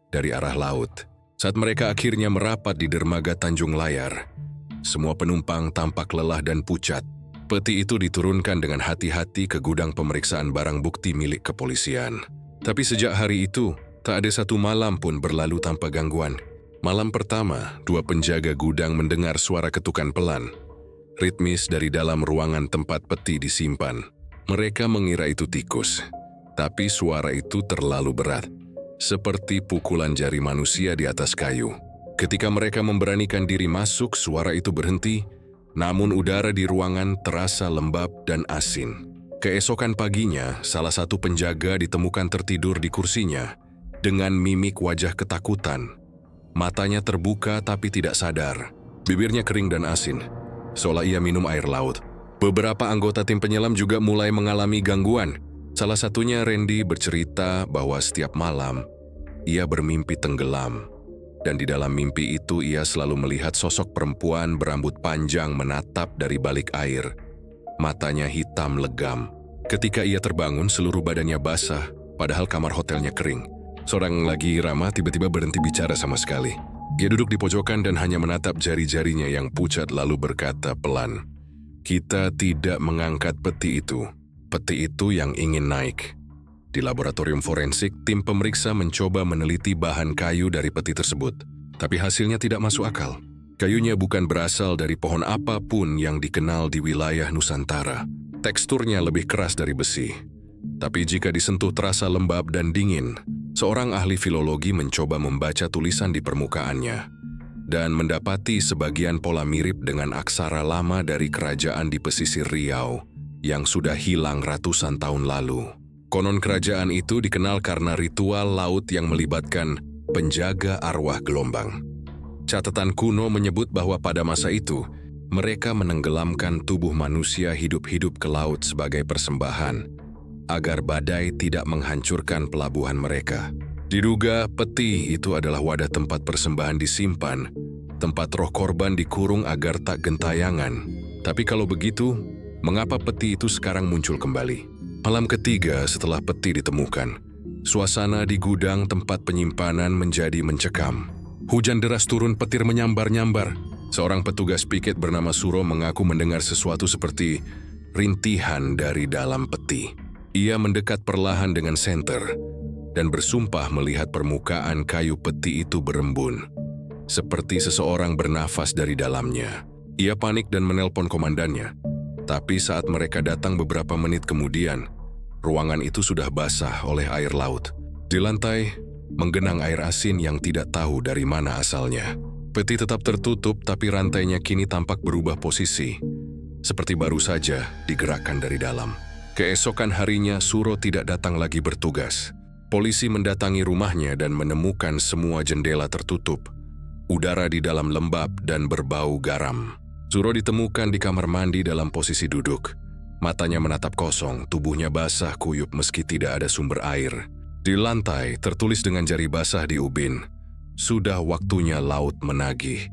dari arah laut. Saat mereka akhirnya merapat di dermaga Tanjung Layar, semua penumpang tampak lelah dan pucat. Peti itu diturunkan dengan hati-hati ke gudang pemeriksaan barang bukti milik kepolisian. Tapi sejak hari itu, tak ada satu malam pun berlalu tanpa gangguan. Malam pertama, 2 penjaga gudang mendengar suara ketukan pelan, ritmis dari dalam ruangan tempat peti disimpan. Mereka mengira itu tikus, tapi suara itu terlalu berat, seperti pukulan jari manusia di atas kayu. Ketika mereka memberanikan diri masuk, suara itu berhenti, namun udara di ruangan terasa lembab dan asin. Keesokan paginya, salah satu penjaga ditemukan tertidur di kursinya dengan mimik wajah ketakutan. Matanya terbuka tapi tidak sadar, bibirnya kering dan asin, seolah ia minum air laut. Beberapa anggota tim penyelam juga mulai mengalami gangguan. Salah satunya Randy bercerita bahwa setiap malam ia bermimpi tenggelam, dan di dalam mimpi itu ia selalu melihat sosok perempuan berambut panjang menatap dari balik air. Matanya hitam legam. Ketika ia terbangun, seluruh badannya basah, padahal kamar hotelnya kering. Seorang lagi ramah tiba-tiba berhenti bicara sama sekali. Dia duduk di pojokan dan hanya menatap jari-jarinya yang pucat lalu berkata pelan, "Kita tidak mengangkat peti itu. Peti itu yang ingin naik." Di laboratorium forensik, tim pemeriksa mencoba meneliti bahan kayu dari peti tersebut. Tapi hasilnya tidak masuk akal. Kayunya bukan berasal dari pohon apapun yang dikenal di wilayah Nusantara. Teksturnya lebih keras dari besi. Tapi jika disentuh terasa lembab dan dingin. Seorang ahli filologi mencoba membaca tulisan di permukaannya dan mendapati sebagian pola mirip dengan aksara lama dari kerajaan di pesisir Riau yang sudah hilang ratusan tahun lalu. Konon kerajaan itu dikenal karena ritual laut yang melibatkan penjaga arwah gelombang. Catatan kuno menyebut bahwa pada masa itu, mereka menenggelamkan tubuh manusia hidup-hidup ke laut sebagai persembahan, agar badai tidak menghancurkan pelabuhan mereka. Diduga peti itu adalah wadah tempat persembahan disimpan, tempat roh korban dikurung agar tak gentayangan. Tapi kalau begitu, mengapa peti itu sekarang muncul kembali? Malam ketiga setelah peti ditemukan, suasana di gudang tempat penyimpanan menjadi mencekam. Hujan deras turun, petir menyambar-nyambar. Seorang petugas piket bernama Suro mengaku mendengar sesuatu seperti rintihan dari dalam peti. Ia mendekat perlahan dengan senter dan bersumpah melihat permukaan kayu peti itu berembun, seperti seseorang bernafas dari dalamnya. Ia panik dan menelpon komandannya, tapi saat mereka datang beberapa menit kemudian, ruangan itu sudah basah oleh air laut. Di lantai, menggenang air asin yang tidak tahu dari mana asalnya. Peti tetap tertutup, tapi rantainya kini tampak berubah posisi, seperti baru saja digerakkan dari dalam. Keesokan harinya, Suro tidak datang lagi bertugas. Polisi mendatangi rumahnya dan menemukan semua jendela tertutup. Udara di dalam lembab dan berbau garam. Suro ditemukan di kamar mandi dalam posisi duduk. Matanya menatap kosong, tubuhnya basah kuyup meski tidak ada sumber air. Di lantai tertulis dengan jari basah di ubin, "Sudah waktunya laut menagih."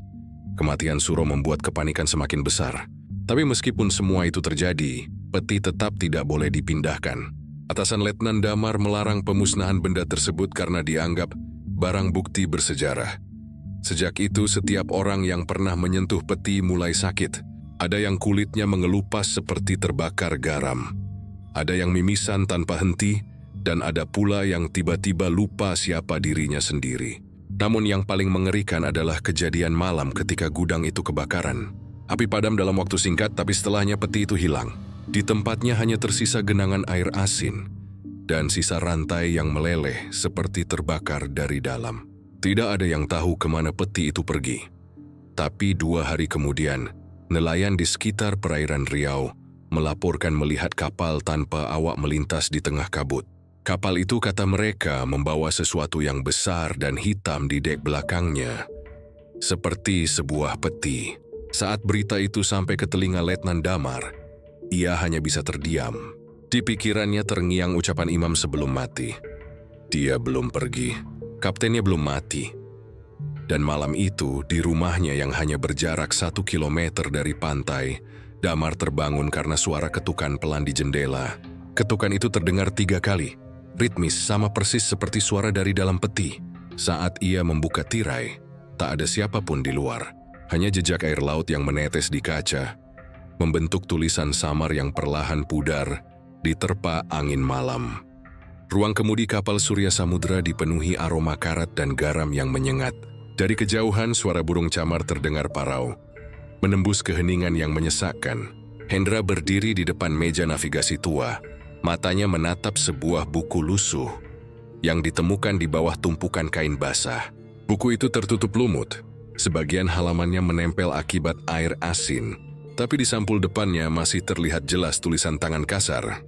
Kematian Suro membuat kepanikan semakin besar. Tapi meskipun semua itu terjadi, peti tetap tidak boleh dipindahkan. Atasan Letnan Damar melarang pemusnahan benda tersebut karena dianggap barang bukti bersejarah. Sejak itu, setiap orang yang pernah menyentuh peti mulai sakit. Ada yang kulitnya mengelupas seperti terbakar garam. Ada yang mimisan tanpa henti, dan ada pula yang tiba-tiba lupa siapa dirinya sendiri. Namun yang paling mengerikan adalah kejadian malam ketika gudang itu kebakaran. Api padam dalam waktu singkat, tapi setelahnya peti itu hilang. Di tempatnya hanya tersisa genangan air asin dan sisa rantai yang meleleh seperti terbakar dari dalam. Tidak ada yang tahu kemana peti itu pergi. Tapi 2 hari kemudian, nelayan di sekitar perairan Riau melaporkan melihat kapal tanpa awak melintas di tengah kabut. Kapal itu, kata mereka, membawa sesuatu yang besar dan hitam di dek belakangnya, seperti sebuah peti. Saat berita itu sampai ke telinga Letnan Damar, ia hanya bisa terdiam. Di pikirannya terngiang ucapan imam sebelum mati. Dia belum pergi, kaptennya belum mati. Dan malam itu, di rumahnya yang hanya berjarak 1 kilometer dari pantai, Damar terbangun karena suara ketukan pelan di jendela. Ketukan itu terdengar 3 kali, ritmis sama persis seperti suara dari dalam peti. Saat ia membuka tirai, tak ada siapapun di luar. Hanya jejak air laut yang menetes di kaca, membentuk tulisan samar yang perlahan pudar diterpa angin malam. Ruang kemudi kapal Surya Samudra dipenuhi aroma karat dan garam yang menyengat. Dari kejauhan, suara burung camar terdengar parau, menembus keheningan yang menyesakkan. Hendra berdiri di depan meja navigasi tua. Matanya menatap sebuah buku lusuh yang ditemukan di bawah tumpukan kain basah. Buku itu tertutup lumut. Sebagian halamannya menempel akibat air asin, tapi di sampul depannya masih terlihat jelas tulisan tangan kasar.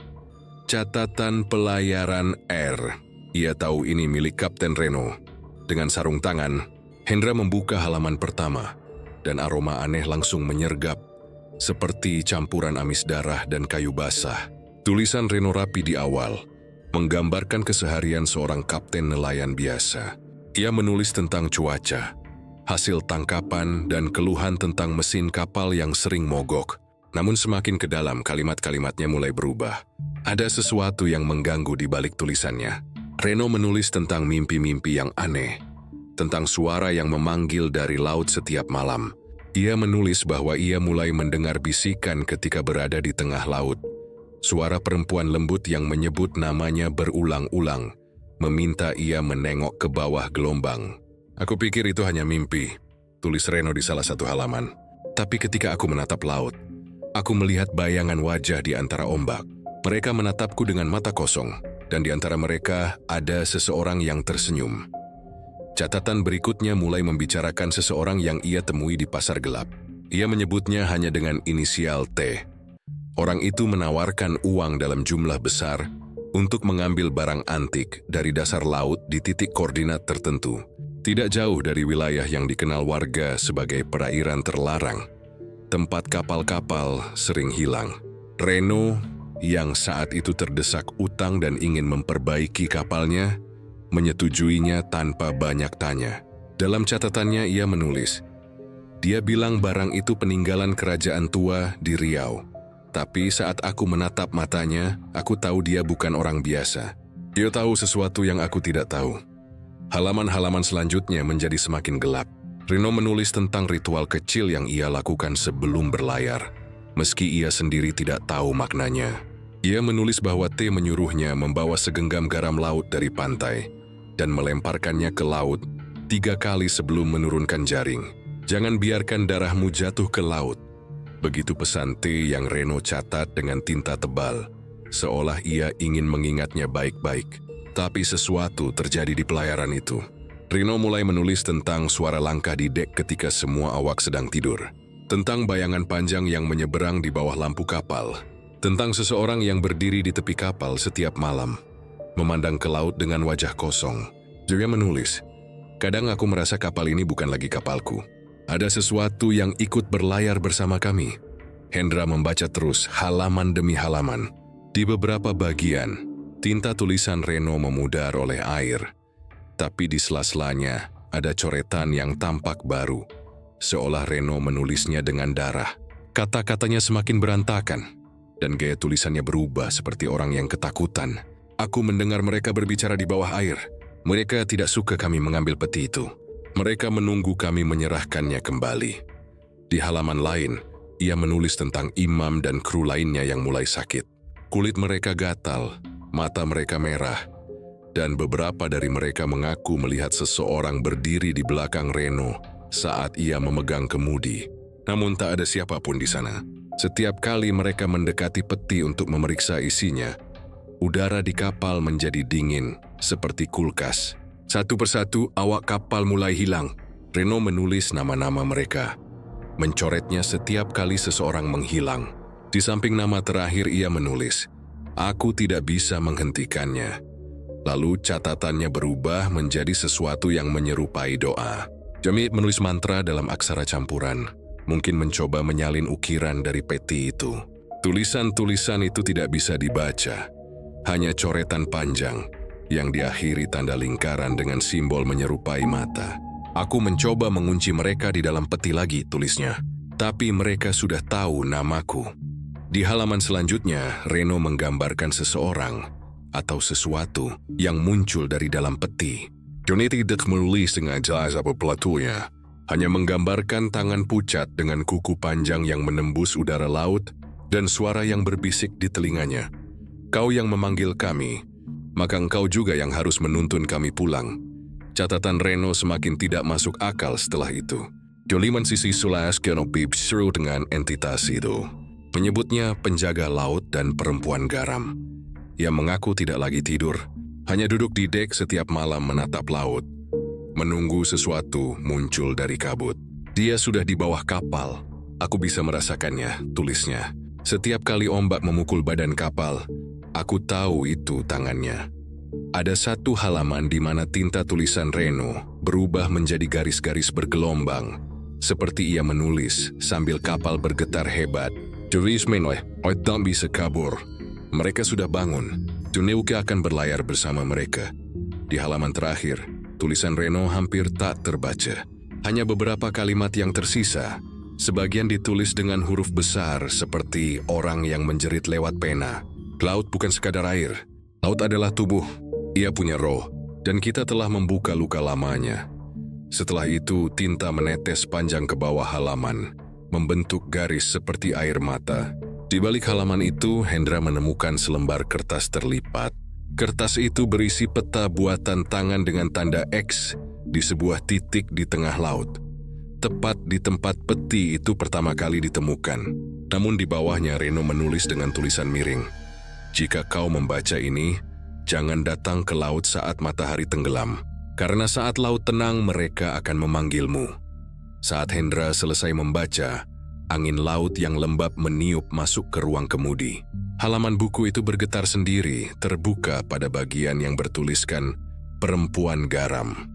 Catatan pelayaran R. Ia tahu ini milik Kapten Reno. Dengan sarung tangan, Hendra membuka halaman pertama, dan aroma aneh langsung menyergap, seperti campuran amis darah dan kayu basah. Tulisan Reno rapi di awal, menggambarkan keseharian seorang kapten nelayan biasa. Ia menulis tentang cuaca, hasil tangkapan, dan keluhan tentang mesin kapal yang sering mogok. Namun semakin ke dalam, kalimat-kalimatnya mulai berubah. Ada sesuatu yang mengganggu di balik tulisannya. Reno menulis tentang mimpi-mimpi yang aneh, tentang suara yang memanggil dari laut setiap malam. Ia menulis bahwa ia mulai mendengar bisikan ketika berada di tengah laut. Suara perempuan lembut yang menyebut namanya berulang-ulang, meminta ia menengok ke bawah gelombang. "Aku pikir itu hanya mimpi," tulis Reno di salah satu halaman. "Tapi ketika aku menatap laut, aku melihat bayangan wajah di antara ombak. Mereka menatapku dengan mata kosong, dan di antara mereka ada seseorang yang tersenyum." Catatan berikutnya mulai membicarakan seseorang yang ia temui di pasar gelap. Ia menyebutnya hanya dengan inisial T. Orang itu menawarkan uang dalam jumlah besar untuk mengambil barang antik dari dasar laut di titik koordinat tertentu, tidak jauh dari wilayah yang dikenal warga sebagai perairan terlarang, tempat kapal-kapal sering hilang. Reno, yang saat itu terdesak utang dan ingin memperbaiki kapalnya, menyetujuinya tanpa banyak tanya. Dalam catatannya ia menulis, "Dia bilang barang itu peninggalan kerajaan tua di Riau. Tapi saat aku menatap matanya, aku tahu dia bukan orang biasa. Dia tahu sesuatu yang aku tidak tahu." Halaman-halaman selanjutnya menjadi semakin gelap. Reno menulis tentang ritual kecil yang ia lakukan sebelum berlayar. meski ia sendiri tidak tahu maknanya. Ia menulis bahwa T menyuruhnya membawa segenggam garam laut dari pantai dan melemparkannya ke laut 3 kali sebelum menurunkan jaring. Jangan biarkan darahmu jatuh ke laut. Begitu pesan T yang Reno catat dengan tinta tebal, seolah ia ingin mengingatnya baik-baik. Tapi sesuatu terjadi di pelayaran itu. Reno mulai menulis tentang suara langkah di dek ketika semua awak sedang tidur. Tentang bayangan panjang yang menyeberang di bawah lampu kapal. Tentang seseorang yang berdiri di tepi kapal setiap malam, memandang ke laut dengan wajah kosong. Juga menulis, kadang aku merasa kapal ini bukan lagi kapalku. Ada sesuatu yang ikut berlayar bersama kami. Hendra membaca terus halaman demi halaman. Di beberapa bagian, tinta tulisan Reno memudar oleh air. Tapi di sela-selanya ada coretan yang tampak baru. Seolah Reno menulisnya dengan darah. Kata-katanya semakin berantakan. Dan gaya tulisannya berubah seperti orang yang ketakutan. Aku mendengar mereka berbicara di bawah air. Mereka tidak suka kami mengambil peti itu. Mereka menunggu kami menyerahkannya kembali. Di halaman lain, ia menulis tentang imam dan kru lainnya yang mulai sakit. Kulit mereka gatal, mata mereka merah, dan beberapa dari mereka mengaku melihat seseorang berdiri di belakang Reno saat ia memegang kemudi. Namun tak ada siapapun di sana. Setiap kali mereka mendekati peti untuk memeriksa isinya, udara di kapal menjadi dingin seperti kulkas. Satu persatu awak kapal mulai hilang. Reno menulis nama-nama mereka, mencoretnya setiap kali seseorang menghilang. Di samping nama terakhir ia menulis, "Aku tidak bisa menghentikannya." Lalu catatannya berubah menjadi sesuatu yang menyerupai doa. Jami menulis mantra dalam aksara campuran, mungkin mencoba menyalin ukiran dari peti itu. Tulisan-tulisan itu tidak bisa dibaca, hanya coretan panjang yang diakhiri tanda lingkaran dengan simbol menyerupai mata. Aku mencoba mengunci mereka di dalam peti lagi, tulisnya. Tapi mereka sudah tahu namaku. Di halaman selanjutnya, Reno menggambarkan seseorang atau sesuatu yang muncul dari dalam peti. Johnny tidak menulis dengan jelas apa pelakunya, hanya menggambarkan tangan pucat dengan kuku panjang yang menembus udara laut dan suara yang berbisik di telinganya. "Kau yang memanggil kami, maka engkau juga yang harus menuntun kami pulang." Catatan Reno semakin tidak masuk akal setelah itu. Johnny mensisi sulas kenopip seru dengan entitas itu. Menyebutnya penjaga laut dan perempuan garam. Ia mengaku tidak lagi tidur, hanya duduk di dek setiap malam menatap laut, menunggu sesuatu muncul dari kabut. Dia sudah di bawah kapal. Aku bisa merasakannya, tulisnya. Setiap kali ombak memukul badan kapal, aku tahu itu tangannya. Ada satu halaman di mana tinta tulisan Reno berubah menjadi garis-garis bergelombang, seperti ia menulis sambil kapal bergetar hebat. "Tulis menoleh, tak bisa kabur. Mereka sudah bangun. Tuneuke akan berlayar bersama mereka." Di halaman terakhir, tulisan Reno hampir tak terbaca. Hanya beberapa kalimat yang tersisa. Sebagian ditulis dengan huruf besar seperti orang yang menjerit lewat pena. "Laut bukan sekadar air. Laut adalah tubuh. Ia punya roh. Dan kita telah membuka luka lamanya." Setelah itu, tinta menetes panjang ke bawah halaman, membentuk garis seperti air mata. Di balik halaman itu, Hendra menemukan selembar kertas terlipat. Kertas itu berisi peta buatan tangan dengan tanda X di sebuah titik di tengah laut. Tepat di tempat peti itu pertama kali ditemukan. Namun di bawahnya Reno menulis dengan tulisan miring, "Jika kau membaca ini, jangan datang ke laut saat matahari tenggelam, karena saat laut tenang mereka akan memanggilmu." Saat Hendra selesai membaca, angin laut yang lembab meniup masuk ke ruang kemudi. Halaman buku itu bergetar sendiri, terbuka pada bagian yang bertuliskan "Perempuan Garam".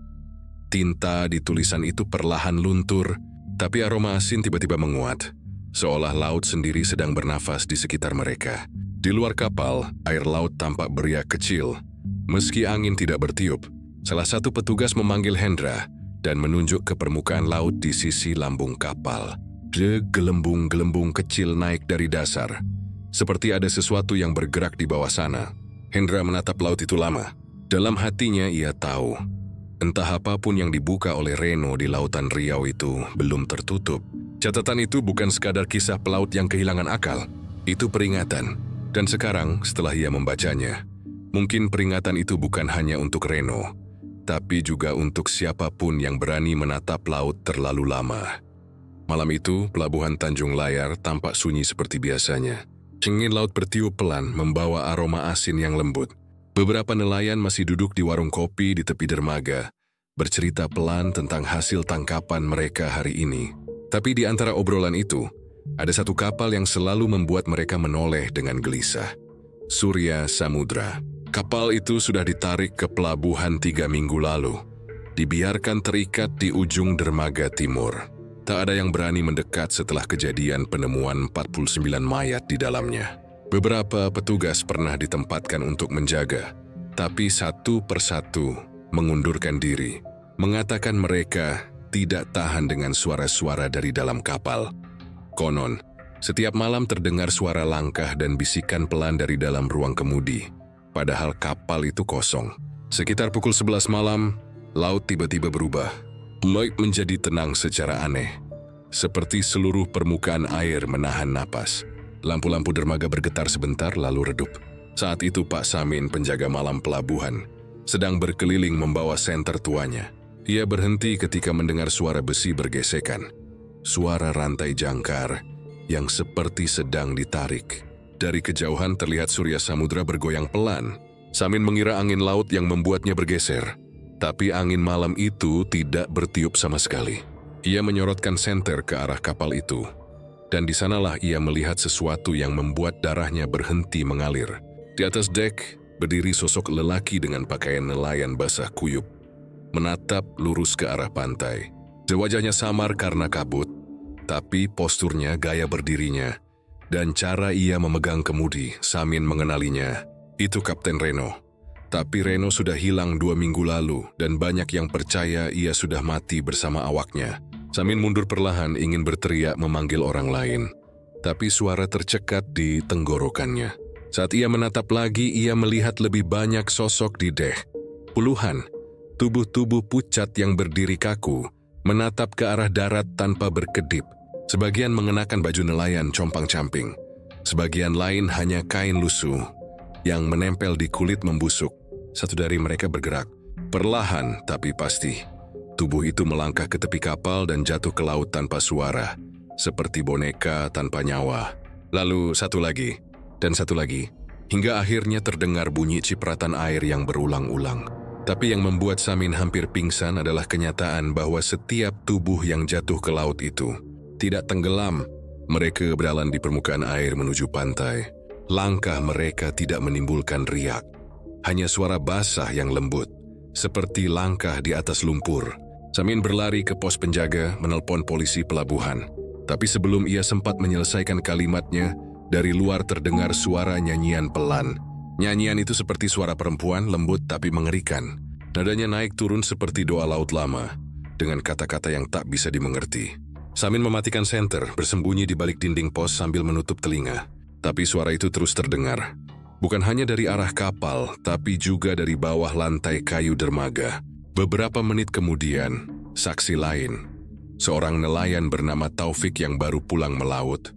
Tinta di tulisan itu perlahan luntur, tapi aroma asin tiba-tiba menguat, seolah laut sendiri sedang bernafas di sekitar mereka. Di luar kapal, air laut tampak beriak kecil. Meski angin tidak bertiup, salah satu petugas memanggil Hendra dan menunjuk ke permukaan laut di sisi lambung kapal. Gelembung-gelembung kecil naik dari dasar, seperti ada sesuatu yang bergerak di bawah sana. Hendra menatap laut itu lama. Dalam hatinya ia tahu, entah apapun yang dibuka oleh Reno di lautan Riau itu belum tertutup. Catatan itu bukan sekadar kisah pelaut yang kehilangan akal. Itu peringatan. Dan sekarang, setelah ia membacanya, mungkin peringatan itu bukan hanya untuk Reno, tapi juga untuk siapapun yang berani menatap laut terlalu lama. Malam itu, pelabuhan Tanjung Layar tampak sunyi seperti biasanya. Cengin laut bertiup pelan membawa aroma asin yang lembut. Beberapa nelayan masih duduk di warung kopi di tepi dermaga, bercerita pelan tentang hasil tangkapan mereka hari ini. Tapi di antara obrolan itu, ada satu kapal yang selalu membuat mereka menoleh dengan gelisah. Surya Samudra. Kapal itu sudah ditarik ke pelabuhan 3 minggu lalu. Dibiarkan terikat di ujung dermaga timur. Tak ada yang berani mendekat setelah kejadian penemuan 49 mayat di dalamnya. Beberapa petugas pernah ditempatkan untuk menjaga, tapi satu persatu mengundurkan diri, mengatakan mereka tidak tahan dengan suara-suara dari dalam kapal. Konon, setiap malam terdengar suara langkah dan bisikan pelan dari dalam ruang kemudi, padahal kapal itu kosong. Sekitar pukul 11 malam, laut tiba-tiba berubah. Laut menjadi tenang secara aneh, seperti seluruh permukaan air menahan napas. Lampu-lampu dermaga bergetar sebentar lalu redup. Saat itu Pak Samin, penjaga malam pelabuhan, sedang berkeliling membawa senter tuanya. Ia berhenti ketika mendengar suara besi bergesekan. Suara rantai jangkar yang seperti sedang ditarik. Dari kejauhan terlihat Surya Samudra bergoyang pelan. Samin mengira angin laut yang membuatnya bergeser. Tapi angin malam itu tidak bertiup sama sekali. Ia menyorotkan senter ke arah kapal itu. Dan di sanalah ia melihat sesuatu yang membuat darahnya berhenti mengalir. Di atas dek, berdiri sosok lelaki dengan pakaian nelayan basah kuyup, menatap lurus ke arah pantai. Wajahnya samar karena kabut, tapi posturnya, gaya berdirinya, dan cara ia memegang kemudi, Samin mengenalinya. Itu Kapten Reno. Tapi Reno sudah hilang 2 minggu lalu, dan banyak yang percaya ia sudah mati bersama awaknya. Samin mundur perlahan ingin berteriak memanggil orang lain, tapi suara tercekat di tenggorokannya. Saat ia menatap lagi, ia melihat lebih banyak sosok di dek. Puluhan, tubuh-tubuh pucat yang berdiri kaku, menatap ke arah darat tanpa berkedip. Sebagian mengenakan baju nelayan compang-camping, sebagian lain hanya kain lusuh yang menempel di kulit membusuk. Satu dari mereka bergerak, perlahan tapi pasti. Tubuh itu melangkah ke tepi kapal dan jatuh ke laut tanpa suara, seperti boneka tanpa nyawa. Lalu satu lagi, dan satu lagi, hingga akhirnya terdengar bunyi cipratan air yang berulang-ulang. Tapi yang membuat Samin hampir pingsan adalah kenyataan bahwa setiap tubuh yang jatuh ke laut itu tidak tenggelam. Mereka berjalan di permukaan air menuju pantai. Langkah mereka tidak menimbulkan riak, hanya suara basah yang lembut, seperti langkah di atas lumpur. Samin berlari ke pos penjaga menelpon polisi pelabuhan. Tapi sebelum ia sempat menyelesaikan kalimatnya, dari luar terdengar suara nyanyian pelan. Nyanyian itu seperti suara perempuan, lembut tapi mengerikan. Nadanya naik turun seperti doa laut lama, dengan kata-kata yang tak bisa dimengerti. Samin mematikan senter, bersembunyi di balik dinding pos sambil menutup telinga. Tapi suara itu terus terdengar. Bukan hanya dari arah kapal, tapi juga dari bawah lantai kayu dermaga. Beberapa menit kemudian, saksi lain, seorang nelayan bernama Taufik yang baru pulang melaut,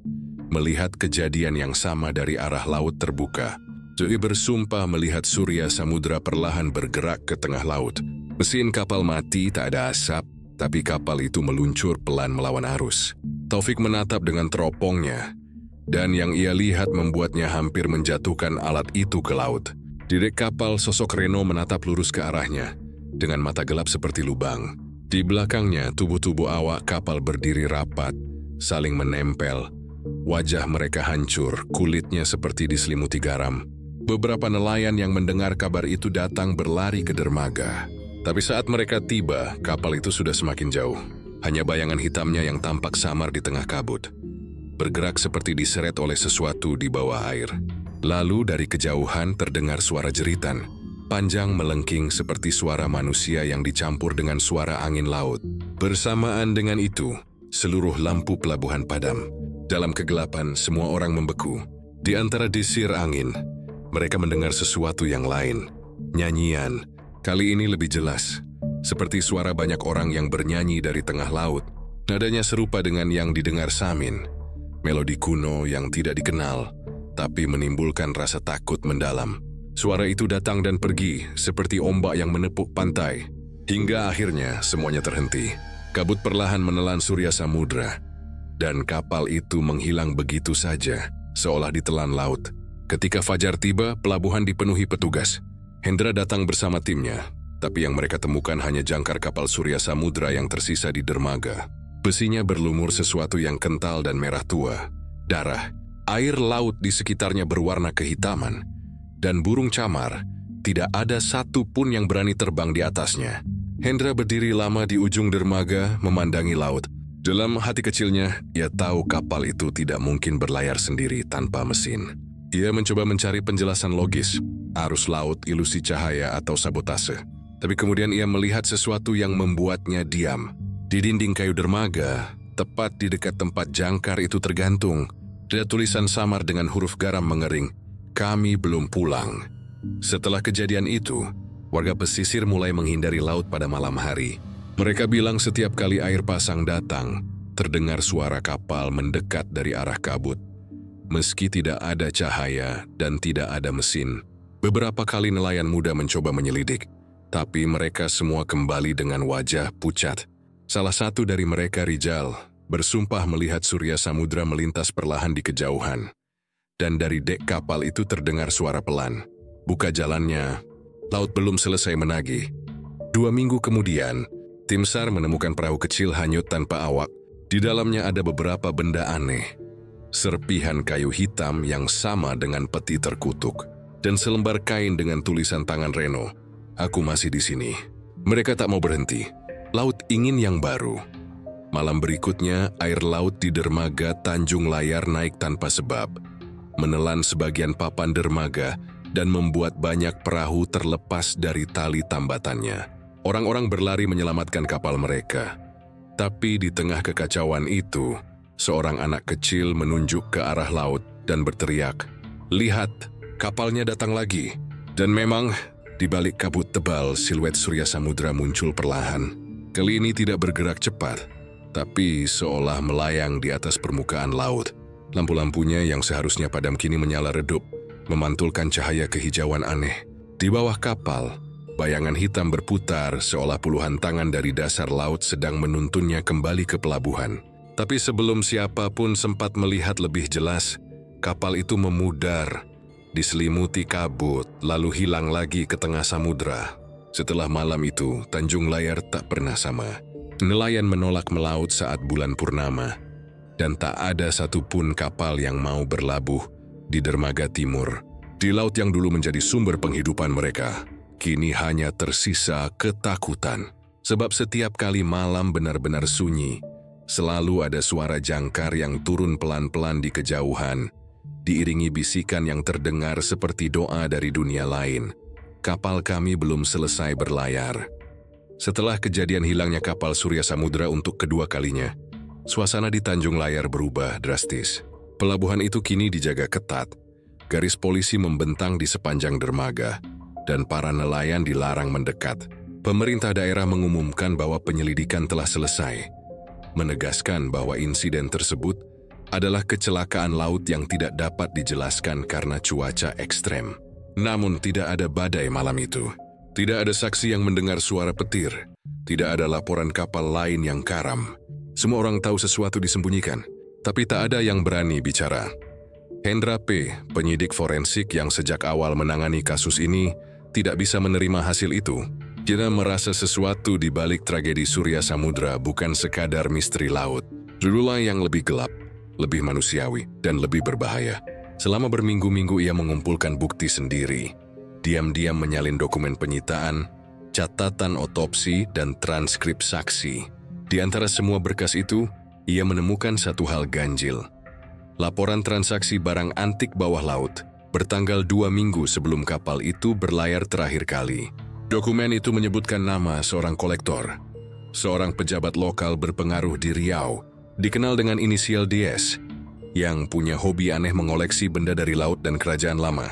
melihat kejadian yang sama dari arah laut terbuka. Ia bersumpah melihat Surya Samudra perlahan bergerak ke tengah laut. Mesin kapal mati, tak ada asap, tapi kapal itu meluncur pelan melawan arus. Taufik menatap dengan teropongnya, dan yang ia lihat membuatnya hampir menjatuhkan alat itu ke laut. Di dek kapal, sosok Reno menatap lurus ke arahnya, dengan mata gelap seperti lubang. Di belakangnya, tubuh-tubuh awak kapal berdiri rapat, saling menempel. Wajah mereka hancur, kulitnya seperti diselimuti garam. Beberapa nelayan yang mendengar kabar itu datang berlari ke dermaga. Tapi saat mereka tiba, kapal itu sudah semakin jauh. Hanya bayangan hitamnya yang tampak samar di tengah kabut, bergerak seperti diseret oleh sesuatu di bawah air. Lalu dari kejauhan terdengar suara jeritan, panjang melengking seperti suara manusia yang dicampur dengan suara angin laut. Bersamaan dengan itu, seluruh lampu pelabuhan padam. Dalam kegelapan, semua orang membeku. Di antara desir angin, mereka mendengar sesuatu yang lain. Nyanyian, kali ini lebih jelas, seperti suara banyak orang yang bernyanyi dari tengah laut. Nadanya serupa dengan yang didengar Samin, melodi kuno yang tidak dikenal, tapi menimbulkan rasa takut mendalam. Suara itu datang dan pergi seperti ombak yang menepuk pantai, hingga akhirnya semuanya terhenti. Kabut perlahan menelan Surya Samudra, dan kapal itu menghilang begitu saja, seolah ditelan laut. Ketika fajar tiba, pelabuhan dipenuhi petugas. Hendra datang bersama timnya, tapi yang mereka temukan hanya jangkar kapal Surya Samudra yang tersisa di dermaga. Besinya berlumur sesuatu yang kental dan merah tua. Darah, air laut di sekitarnya berwarna kehitaman, dan burung camar, tidak ada satu pun yang berani terbang di atasnya. Hendra berdiri lama di ujung dermaga memandangi laut. Dalam hati kecilnya, ia tahu kapal itu tidak mungkin berlayar sendiri tanpa mesin. Ia mencoba mencari penjelasan logis, arus laut, ilusi cahaya, atau sabotase. Tapi kemudian ia melihat sesuatu yang membuatnya diam. Di dinding kayu dermaga, tepat di dekat tempat jangkar itu tergantung, ada tulisan samar dengan huruf garam mengering, "Kami belum pulang." Setelah kejadian itu, warga pesisir mulai menghindari laut pada malam hari. Mereka bilang setiap kali air pasang datang, terdengar suara kapal mendekat dari arah kabut. Meski tidak ada cahaya dan tidak ada mesin, beberapa kali nelayan muda mencoba menyelidik, tapi mereka semua kembali dengan wajah pucat. Salah satu dari mereka, Rijal, bersumpah melihat Surya Samudra melintas perlahan di kejauhan. Dan dari dek kapal itu terdengar suara pelan. Buka jalannya. Laut belum selesai menagih. 2 minggu kemudian, tim SAR menemukan perahu kecil hanyut tanpa awak. Di dalamnya ada beberapa benda aneh. Serpihan kayu hitam yang sama dengan peti terkutuk. Dan selembar kain dengan tulisan tangan Reno. "Aku masih di sini." Mereka tak mau berhenti. Laut ingin yang baru. Malam berikutnya, air laut di dermaga Tanjung Layar naik tanpa sebab, menelan sebagian papan dermaga dan membuat banyak perahu terlepas dari tali tambatannya. Orang-orang berlari menyelamatkan kapal mereka. Tapi di tengah kekacauan itu, seorang anak kecil menunjuk ke arah laut dan berteriak, "Lihat, kapalnya datang lagi." Dan memang, di balik kabut tebal, siluet Surya Samudra muncul perlahan. Kali ini tidak bergerak cepat, tapi seolah melayang di atas permukaan laut. Lampu-lampunya yang seharusnya padam kini menyala redup, memantulkan cahaya kehijauan aneh. Di bawah kapal, bayangan hitam berputar seolah puluhan tangan dari dasar laut sedang menuntunnya kembali ke pelabuhan. Tapi sebelum siapapun sempat melihat lebih jelas, kapal itu memudar, diselimuti kabut, lalu hilang lagi ke tengah samudra. Setelah malam itu, Tanjung Layar tak pernah sama. Nelayan menolak melaut saat bulan purnama, dan tak ada satupun kapal yang mau berlabuh di dermaga timur. Di laut yang dulu menjadi sumber penghidupan mereka, kini hanya tersisa ketakutan. Sebab setiap kali malam benar-benar sunyi, selalu ada suara jangkar yang turun pelan-pelan di kejauhan, diiringi bisikan yang terdengar seperti doa dari dunia lain. Kapal kami belum selesai berlayar. Setelah kejadian hilangnya kapal Surya Samudra untuk kedua kalinya, suasana di Tanjung Layar berubah drastis. Pelabuhan itu kini dijaga ketat. Garis polisi membentang di sepanjang dermaga, dan para nelayan dilarang mendekat. Pemerintah daerah mengumumkan bahwa penyelidikan telah selesai, menegaskan bahwa insiden tersebut adalah kecelakaan laut yang tidak dapat dijelaskan karena cuaca ekstrem. Namun tidak ada badai malam itu. Tidak ada saksi yang mendengar suara petir. Tidak ada laporan kapal lain yang karam. Semua orang tahu sesuatu disembunyikan, tapi tak ada yang berani bicara. Hendra P., penyidik forensik yang sejak awal menangani kasus ini, tidak bisa menerima hasil itu. Dia merasa sesuatu di balik tragedi Surya Samudra bukan sekadar misteri laut. Dululah yang lebih gelap, lebih manusiawi, dan lebih berbahaya. Selama berminggu-minggu ia mengumpulkan bukti sendiri. Diam-diam menyalin dokumen penyitaan, catatan otopsi, dan transkrip saksi. Di antara semua berkas itu, ia menemukan satu hal ganjil. Laporan transaksi barang antik bawah laut, bertanggal 2 minggu sebelum kapal itu berlayar terakhir kali. Dokumen itu menyebutkan nama seorang kolektor, seorang pejabat lokal berpengaruh di Riau, dikenal dengan inisial DS, yang punya hobi aneh mengoleksi benda dari laut dan kerajaan lama.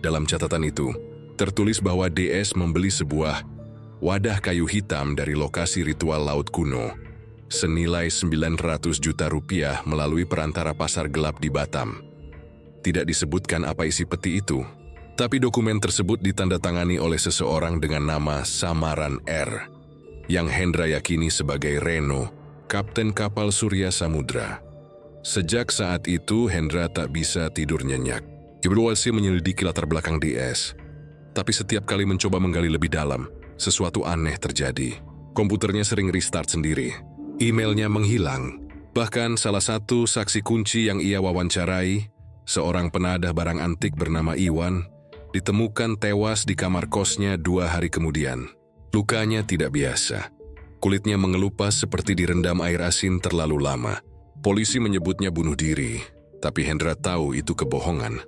Dalam catatan itu, tertulis bahwa DS membeli sebuah wadah kayu hitam dari lokasi ritual laut kuno. senilai 900 juta rupiah melalui perantara pasar gelap di Batam. Tidak disebutkan apa isi peti itu, tapi dokumen tersebut ditandatangani oleh seseorang dengan nama samaran R, yang Hendra yakini sebagai Reno, kapten kapal Surya Samudra. Sejak saat itu, Hendra tak bisa tidur nyenyak. Ia berhasil menyelidiki latar belakang DS, tapi setiap kali mencoba menggali lebih dalam, sesuatu aneh terjadi. Komputernya sering restart sendiri, emailnya menghilang. Bahkan salah satu saksi kunci yang ia wawancarai, seorang penadah barang antik bernama Iwan, ditemukan tewas di kamar kosnya 2 hari kemudian. Lukanya tidak biasa. Kulitnya mengelupas seperti direndam air asin terlalu lama. Polisi menyebutnya bunuh diri, tapi Hendra tahu itu kebohongan.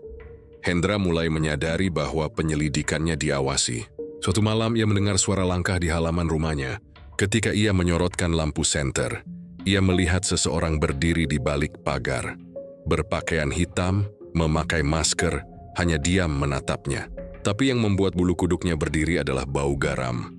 Hendra mulai menyadari bahwa penyelidikannya diawasi. Suatu malam ia mendengar suara langkah di halaman rumahnya. Ketika ia menyorotkan lampu senter, ia melihat seseorang berdiri di balik pagar. Berpakaian hitam, memakai masker, hanya diam menatapnya. Tapi yang membuat bulu kuduknya berdiri adalah bau garam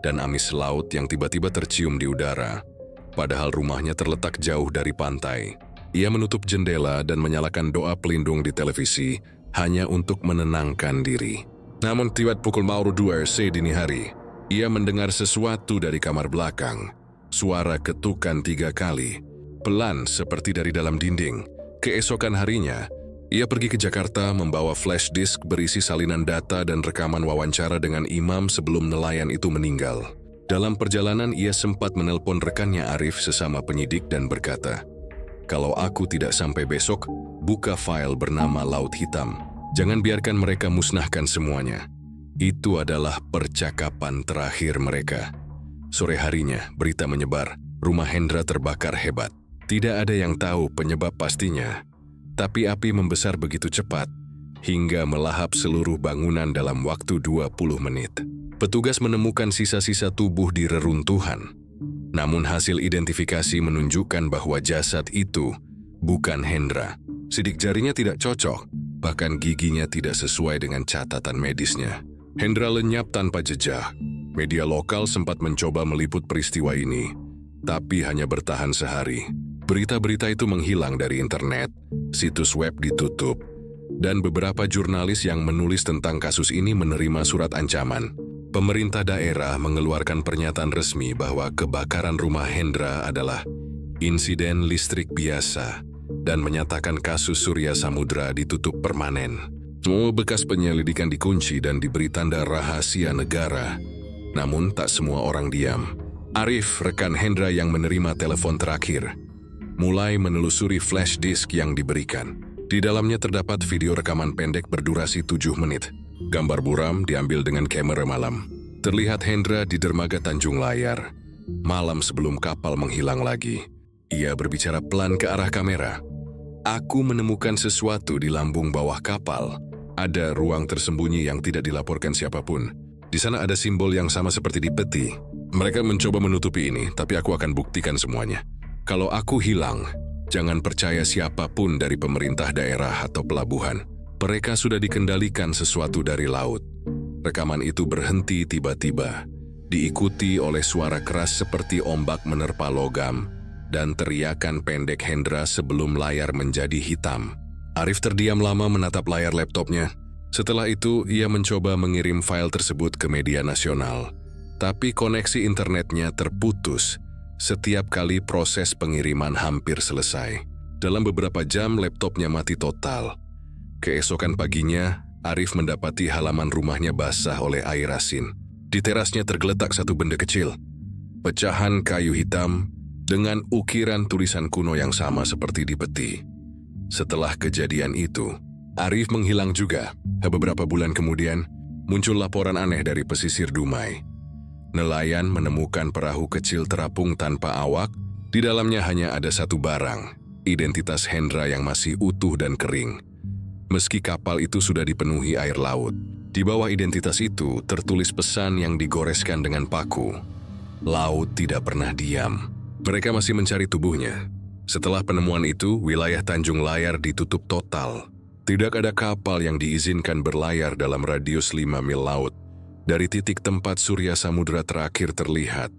dan amis laut yang tiba-tiba tercium di udara. Padahal rumahnya terletak jauh dari pantai. Ia menutup jendela dan menyalakan doa pelindung di televisi hanya untuk menenangkan diri. Namun tiba pukul 2 dini hari, ia mendengar sesuatu dari kamar belakang. Suara ketukan 3 kali, pelan seperti dari dalam dinding. Keesokan harinya, ia pergi ke Jakarta membawa flash disk berisi salinan data dan rekaman wawancara dengan imam sebelum nelayan itu meninggal. Dalam perjalanan ia sempat menelpon rekannya Arif sesama penyidik dan berkata, "Kalau aku tidak sampai besok, buka file bernama Laut Hitam. Jangan biarkan mereka musnahkan semuanya." Itu adalah percakapan terakhir mereka. Sore harinya, berita menyebar, rumah Hendra terbakar hebat. Tidak ada yang tahu penyebab pastinya, tapi api membesar begitu cepat, hingga melahap seluruh bangunan dalam waktu 20 menit. Petugas menemukan sisa-sisa tubuh di reruntuhan. Namun hasil identifikasi menunjukkan bahwa jasad itu bukan Hendra. Sidik jarinya tidak cocok, bahkan giginya tidak sesuai dengan catatan medisnya. Hendra lenyap tanpa jejak. Media lokal sempat mencoba meliput peristiwa ini, tapi hanya bertahan sehari. Berita-berita itu menghilang dari internet, situs web ditutup, dan beberapa jurnalis yang menulis tentang kasus ini menerima surat ancaman. Pemerintah daerah mengeluarkan pernyataan resmi bahwa kebakaran rumah Hendra adalah insiden listrik biasa dan menyatakan kasus Surya Samudra ditutup permanen. Semua bekas penyelidikan dikunci dan diberi tanda rahasia negara. Namun tak semua orang diam. Arif, rekan Hendra yang menerima telepon terakhir, mulai menelusuri flash disk yang diberikan. Di dalamnya terdapat video rekaman pendek berdurasi 7 menit. Gambar buram diambil dengan kamera malam. Terlihat Hendra di dermaga Tanjung Layar, malam sebelum kapal menghilang lagi. Ia berbicara pelan ke arah kamera. "Aku menemukan sesuatu di lambung bawah kapal. Ada ruang tersembunyi yang tidak dilaporkan siapapun. Di sana ada simbol yang sama seperti di peti. Mereka mencoba menutupi ini, tapi aku akan buktikan semuanya. Kalau aku hilang, jangan percaya siapapun dari pemerintah daerah atau pelabuhan. Mereka sudah dikendalikan sesuatu dari laut." Rekaman itu berhenti tiba-tiba, diikuti oleh suara keras seperti ombak menerpa logam, dan teriakan pendek Hendra sebelum layar menjadi hitam. Arif terdiam lama menatap layar laptopnya. Setelah itu, ia mencoba mengirim file tersebut ke media nasional. Tapi koneksi internetnya terputus setiap kali proses pengiriman hampir selesai. Dalam beberapa jam, laptopnya mati total. Keesokan paginya, Arif mendapati halaman rumahnya basah oleh air asin. Di terasnya tergeletak satu benda kecil, pecahan kayu hitam dengan ukiran tulisan kuno yang sama seperti di peti. Setelah kejadian itu, Arif menghilang juga. Beberapa bulan kemudian, muncul laporan aneh dari pesisir Dumai. Nelayan menemukan perahu kecil terapung tanpa awak. Di dalamnya hanya ada satu barang, identitas Hendra yang masih utuh dan kering. Meski kapal itu sudah dipenuhi air laut, di bawah identitas itu tertulis pesan yang digoreskan dengan paku. Laut tidak pernah diam. Mereka masih mencari tubuhnya. Setelah penemuan itu, wilayah Tanjung Layar ditutup total. Tidak ada kapal yang diizinkan berlayar dalam radius 5 mil laut dari titik tempat Surya Samudra terakhir terlihat.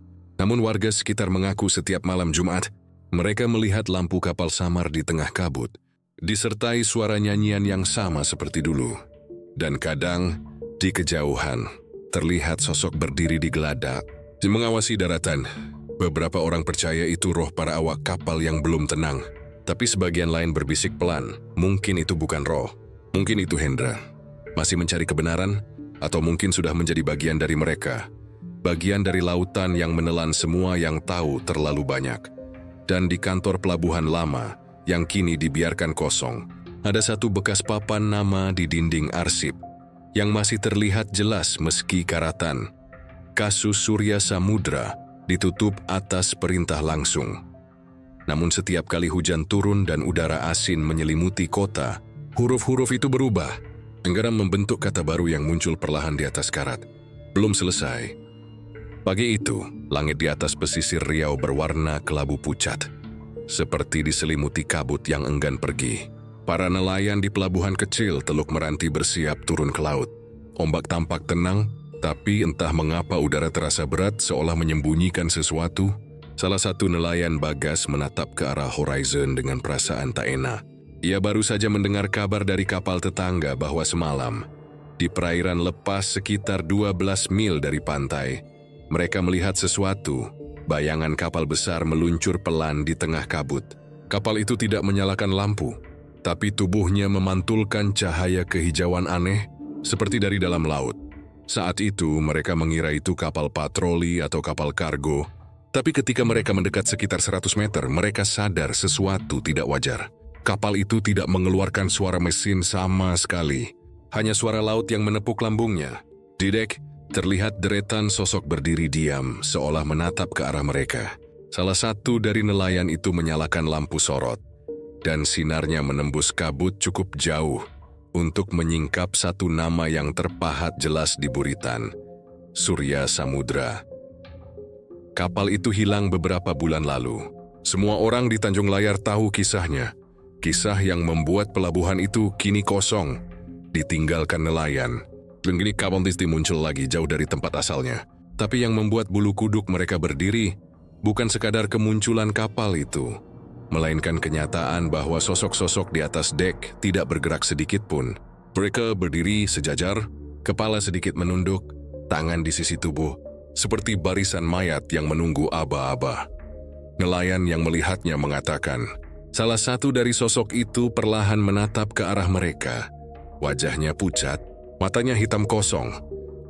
Namun warga sekitar mengaku setiap malam Jumat, mereka melihat lampu kapal samar di tengah kabut, disertai suara nyanyian yang sama seperti dulu. Dan kadang, di kejauhan, terlihat sosok berdiri di geladak, mengawasi daratan. Beberapa orang percaya itu roh para awak kapal yang belum tenang, tapi sebagian lain berbisik pelan, mungkin itu bukan roh, mungkin itu Hendra. Masih mencari kebenaran, atau mungkin sudah menjadi bagian dari mereka. Bagian dari lautan yang menelan semua yang tahu terlalu banyak. Dan di kantor pelabuhan lama, yang kini dibiarkan kosong, ada satu bekas papan nama di dinding arsip, yang masih terlihat jelas meski karatan. Kasus Surya Samudra ditutup atas perintah langsung. Namun setiap kali hujan turun dan udara asin menyelimuti kota, huruf-huruf itu berubah. Enggaram membentuk kata baru yang muncul perlahan di atas karat. Belum selesai. Pagi itu, langit di atas pesisir Riau berwarna kelabu pucat, seperti diselimuti kabut yang enggan pergi. Para nelayan di pelabuhan kecil Teluk Meranti bersiap turun ke laut. Ombak tampak tenang, tapi entah mengapa udara terasa berat seolah menyembunyikan sesuatu. Salah satu nelayan Bagas menatap ke arah horizon dengan perasaan tak enak. Ia baru saja mendengar kabar dari kapal tetangga bahwa semalam, di perairan lepas sekitar 12 mil dari pantai, mereka melihat sesuatu. Bayangan kapal besar meluncur pelan di tengah kabut. Kapal itu tidak menyalakan lampu, tapi tubuhnya memantulkan cahaya kehijauan aneh seperti dari dalam laut. Saat itu mereka mengira itu kapal patroli atau kapal kargo, tapi ketika mereka mendekat sekitar 100 meter, mereka sadar sesuatu tidak wajar. Kapal itu tidak mengeluarkan suara mesin sama sekali, hanya suara laut yang menepuk lambungnya. Di dek, terlihat deretan sosok berdiri diam, seolah menatap ke arah mereka. Salah satu dari nelayan itu menyalakan lampu sorot, dan sinarnya menembus kabut cukup jauh untuk menyingkap satu nama yang terpahat jelas di buritan, Surya Samudra. Kapal itu hilang beberapa bulan lalu. Semua orang di Tanjung Layar tahu kisahnya. Kisah yang membuat pelabuhan itu kini kosong, ditinggalkan nelayan. Dan kini kapal itu muncul lagi jauh dari tempat asalnya. Tapi yang membuat bulu kuduk mereka berdiri bukan sekadar kemunculan kapal itu, melainkan kenyataan bahwa sosok-sosok di atas dek tidak bergerak sedikit pun. Mereka berdiri sejajar, kepala sedikit menunduk, tangan di sisi tubuh, seperti barisan mayat yang menunggu aba-aba. Nelayan yang melihatnya mengatakan, salah satu dari sosok itu perlahan menatap ke arah mereka. Wajahnya pucat, matanya hitam kosong,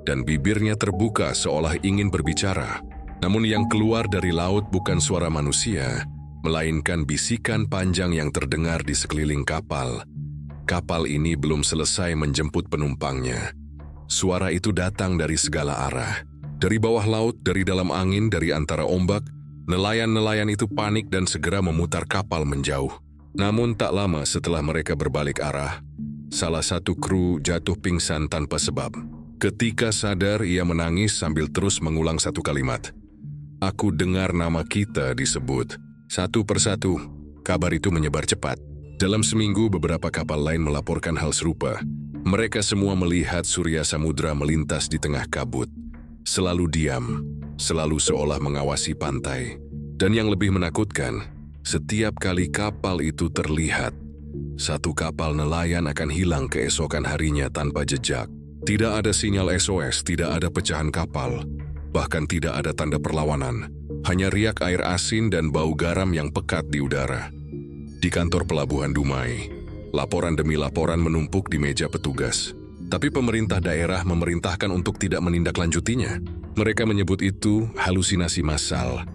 dan bibirnya terbuka seolah ingin berbicara. Namun yang keluar dari laut bukan suara manusia, melainkan bisikan panjang yang terdengar di sekeliling kapal. Kapal ini belum selesai menjemput penumpangnya. Suara itu datang dari segala arah. Dari bawah laut, dari dalam angin, dari antara ombak, nelayan-nelayan itu panik dan segera memutar kapal menjauh. Namun tak lama setelah mereka berbalik arah, salah satu kru jatuh pingsan tanpa sebab. Ketika sadar, ia menangis sambil terus mengulang satu kalimat. Aku dengar nama kita disebut. Satu persatu, kabar itu menyebar cepat. Dalam seminggu, beberapa kapal lain melaporkan hal serupa. Mereka semua melihat Surya Samudra melintas di tengah kabut. Selalu diam, selalu seolah mengawasi pantai. Dan yang lebih menakutkan, setiap kali kapal itu terlihat, satu kapal nelayan akan hilang keesokan harinya tanpa jejak. Tidak ada sinyal SOS, tidak ada pecahan kapal, bahkan tidak ada tanda perlawanan. Hanya riak air asin dan bau garam yang pekat di udara. Di kantor pelabuhan Dumai, laporan demi laporan menumpuk di meja petugas. Tapi pemerintah daerah memerintahkan untuk tidak menindaklanjutinya. Mereka menyebut itu halusinasi massal,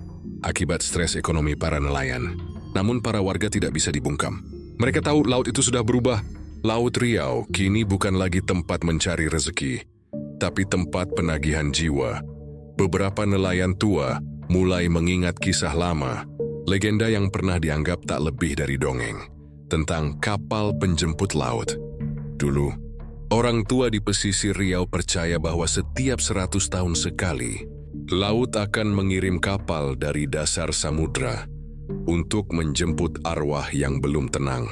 akibat stres ekonomi para nelayan. Namun para warga tidak bisa dibungkam. Mereka tahu laut itu sudah berubah. Laut Riau kini bukan lagi tempat mencari rezeki, tapi tempat penagihan jiwa. Beberapa nelayan tua mulai mengingat kisah lama, legenda yang pernah dianggap tak lebih dari dongeng, tentang kapal penjemput laut. Dulu, orang tua di pesisir Riau percaya bahwa setiap 100 tahun sekali, laut akan mengirim kapal dari dasar samudra untuk menjemput arwah yang belum tenang.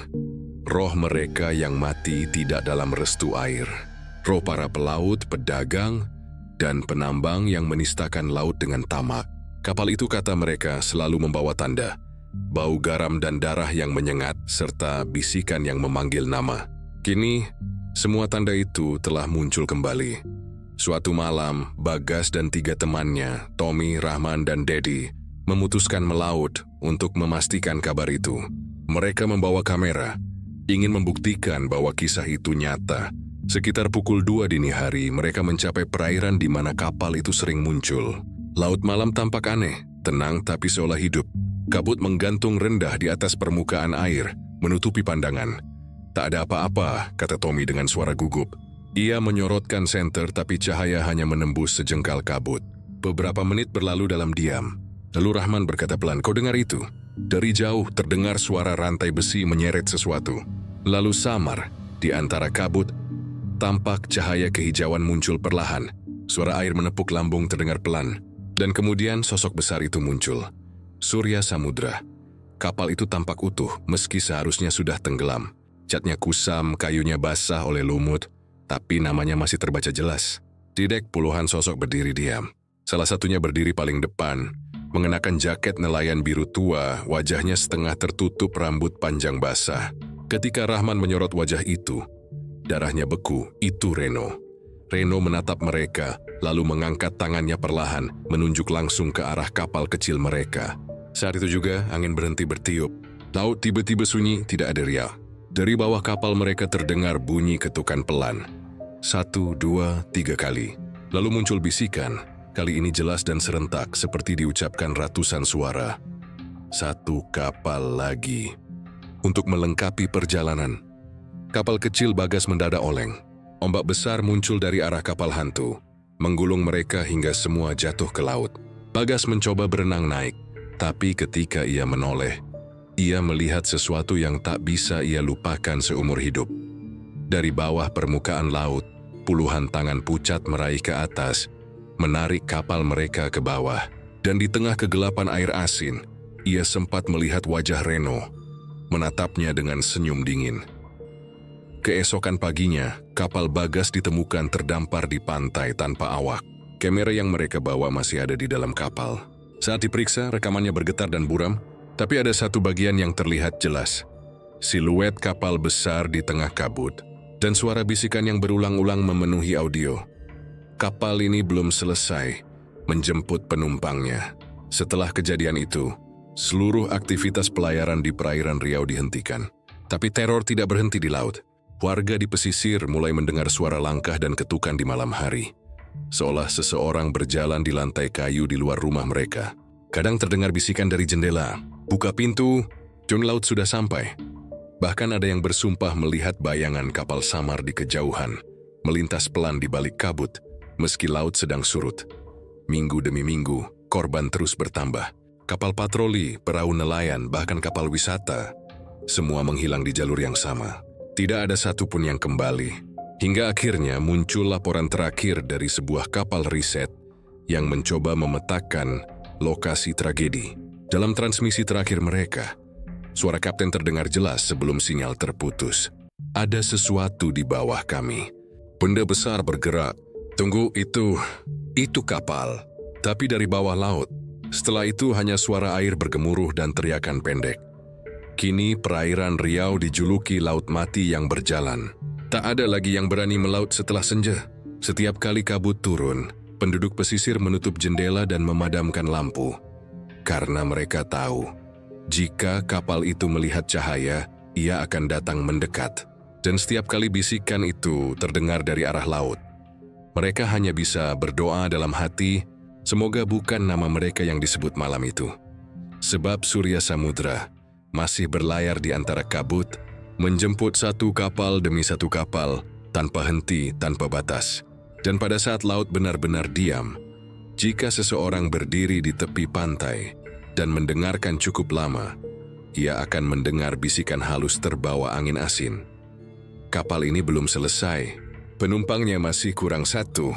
Roh mereka yang mati tidak dalam restu air. Roh para pelaut, pedagang, dan penambang yang menistakan laut dengan tamak. Kapal itu, kata mereka, selalu membawa tanda, bau garam dan darah yang menyengat, serta bisikan yang memanggil nama. Kini, semua tanda itu telah muncul kembali. Suatu malam, Bagas dan 3 temannya, Tommy, Rahman, dan Dedi, memutuskan melaut untuk memastikan kabar itu. Mereka membawa kamera, ingin membuktikan bahwa kisah itu nyata. Sekitar pukul 2 dini hari, mereka mencapai perairan di mana kapal itu sering muncul. Laut malam tampak aneh, tenang tapi seolah hidup. Kabut menggantung rendah di atas permukaan air, menutupi pandangan. Tak ada apa-apa, kata Tommy dengan suara gugup. Ia menyorotkan senter tapi cahaya hanya menembus sejengkal kabut. Beberapa menit berlalu dalam diam. Lalu Rahman berkata pelan, "Kau dengar itu?" Dari jauh terdengar suara rantai besi menyeret sesuatu. Lalu samar, di antara kabut, tampak cahaya kehijauan muncul perlahan. Suara air menepuk lambung terdengar pelan. Dan kemudian sosok besar itu muncul. Surya Samudra. Kapal itu tampak utuh meski seharusnya sudah tenggelam. Catnya kusam, kayunya basah oleh lumut, tapi namanya masih terbaca jelas. Di dek puluhan sosok berdiri diam. Salah satunya berdiri paling depan, mengenakan jaket nelayan biru tua, wajahnya setengah tertutup rambut panjang basah. Ketika Rahman menyorot wajah itu, darahnya beku. Itu Reno. Reno menatap mereka, lalu mengangkat tangannya perlahan, menunjuk langsung ke arah kapal kecil mereka. Saat itu juga angin berhenti bertiup. Laut tiba-tiba sunyi, tidak ada riak. Dari bawah kapal mereka terdengar bunyi ketukan pelan. 1, 2, 3 kali. Lalu muncul bisikan, kali ini jelas dan serentak seperti diucapkan ratusan suara. 1 kapal lagi. Untuk melengkapi perjalanan. Kapal kecil Bagas mendadak oleng. Ombak besar muncul dari arah kapal hantu, menggulung mereka hingga semua jatuh ke laut. Bagas mencoba berenang naik, tapi ketika ia menoleh, ia melihat sesuatu yang tak bisa ia lupakan seumur hidup. Dari bawah permukaan laut, puluhan tangan pucat meraih ke atas, menarik kapal mereka ke bawah. Dan di tengah kegelapan air asin, ia sempat melihat wajah Reno, menatapnya dengan senyum dingin. Keesokan paginya, kapal Bagas ditemukan terdampar di pantai tanpa awak. Kamera yang mereka bawa masih ada di dalam kapal. Saat diperiksa, rekamannya bergetar dan buram, tapi ada satu bagian yang terlihat jelas. Siluet kapal besar di tengah kabut, dan suara bisikan yang berulang-ulang memenuhi audio. Kapal ini belum selesai menjemput penumpangnya. Setelah kejadian itu, seluruh aktivitas pelayaran di perairan Riau dihentikan. Tapi teror tidak berhenti di laut. Warga di pesisir mulai mendengar suara langkah dan ketukan di malam hari. Seolah seseorang berjalan di lantai kayu di luar rumah mereka. Kadang terdengar bisikan dari jendela, "Buka pintu, John Laut sudah sampai." Bahkan ada yang bersumpah melihat bayangan kapal samar di kejauhan, melintas pelan di balik kabut, meski laut sedang surut. Minggu demi minggu, korban terus bertambah. Kapal patroli, perahu nelayan, bahkan kapal wisata, semua menghilang di jalur yang sama. Tidak ada satupun yang kembali. Hingga akhirnya muncul laporan terakhir dari sebuah kapal riset yang mencoba memetakan lokasi tragedi. Dalam transmisi terakhir mereka, suara kapten terdengar jelas sebelum sinyal terputus. "Ada sesuatu di bawah kami. Benda besar bergerak. Tunggu, itu kapal. Tapi dari bawah laut." Setelah itu hanya suara air bergemuruh dan teriakan pendek. Kini perairan Riau dijuluki Laut Mati yang berjalan. Tak ada lagi yang berani melaut setelah senja. Setiap kali kabut turun, penduduk pesisir menutup jendela dan memadamkan lampu. Karena mereka tahu, jika kapal itu melihat cahaya, ia akan datang mendekat. Dan setiap kali bisikan itu terdengar dari arah laut. Mereka hanya bisa berdoa dalam hati, semoga bukan nama mereka yang disebut malam itu. Sebab Surya Samudra masih berlayar di antara kabut, menjemput satu kapal demi satu kapal, tanpa henti, tanpa batas. Dan pada saat laut benar-benar diam, jika seseorang berdiri di tepi pantai dan mendengarkan cukup lama, ia akan mendengar bisikan halus terbawa angin asin. Kapal ini belum selesai, penumpangnya masih kurang 1.